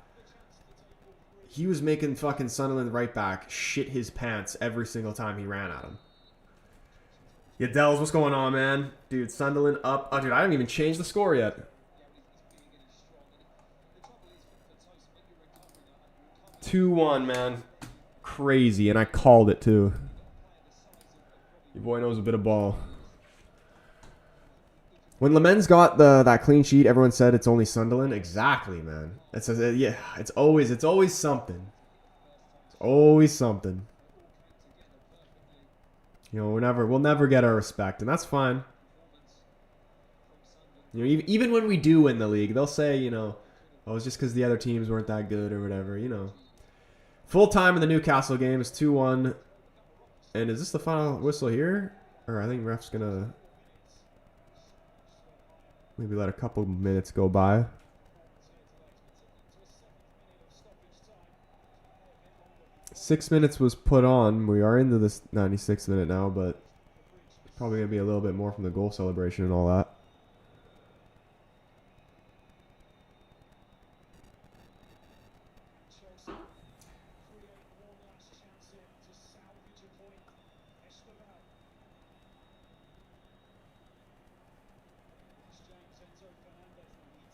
he was making fucking Sunderland right back shit his pants every single time he ran at him. Yeah, Dells, what's going on, man? Dude, Sunderland up. Oh, dude, I haven't even changed the score yet. 2-1, man. Crazy, and I called it, too. Your boy knows a bit of ball. When Lamens got that clean sheet, everyone said it's only Sunderland. Exactly, man. Yeah, it's always something. It's always something. You know, we'll never get our respect, and that's fine. You know, even when we do win the league, they'll say, you know, oh, it's just because the other teams weren't that good or whatever, you know. Full time in the Newcastle game is 2-1. And is this the final whistle here? Or I think ref's going to maybe let a couple minutes go by. Six minutes was put on. We are into this 96th minute now, but it's probably going to be a little bit more from the goal celebration and all that.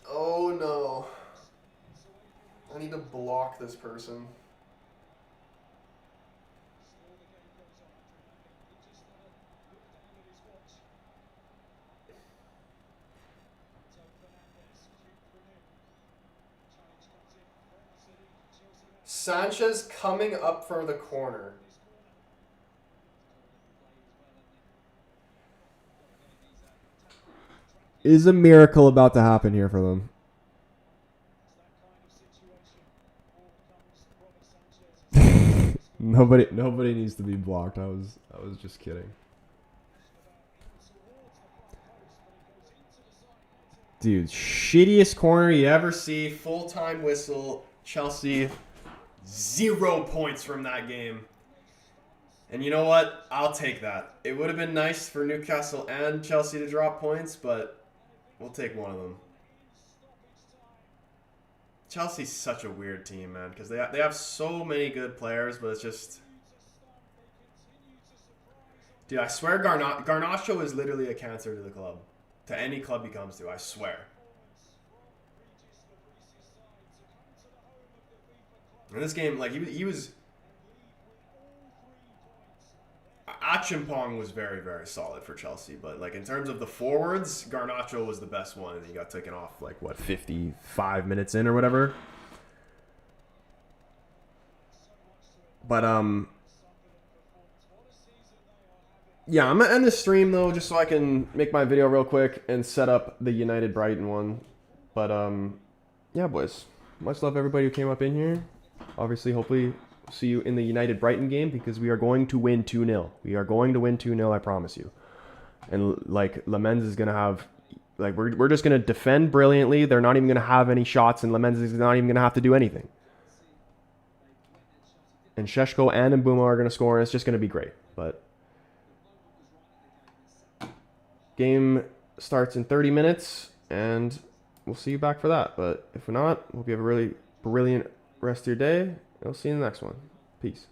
Oh no. I need to block this person. Sanchez coming up for the corner. Is a miracle about to happen here for them? Nobody needs to be blocked. I was just kidding. Dude, shittiest corner you ever see. Full-time whistle. Chelsea, 0 points from that game. And you know what? I'll take that. It would have been nice for Newcastle and Chelsea to drop points, but we'll take one of them. Chelsea's such a weird team, man, because they have so many good players, but it's just... Dude, I swear Garnacho is literally a cancer to the club. To any club he comes to, I swear. In this game, like, he was... Achimpong was very, very solid for Chelsea, but like in terms of the forwards, Garnacho was the best one, and he got taken off like what 55 minutes in or whatever. But yeah, I'm gonna end the stream though, just so I can make my video real quick and set up the United Brighton one. But yeah, boys, much love everybody who came up in here. Obviously, hopefully. See you in the United Brighton game, because we are going to win 2-0. We are going to win 2-0, I promise you. And like Lamens is going to have, like we're just going to defend brilliantly. They're not even going to have any shots, and Lamens is not even going to have to do anything. And Šeško and Mbuma are going to score, and it's just going to be great. But game starts in 30 minutes, and we'll see you back for that. But if not, hope you have a really brilliant rest of your day. I'll see you in the next one. Peace.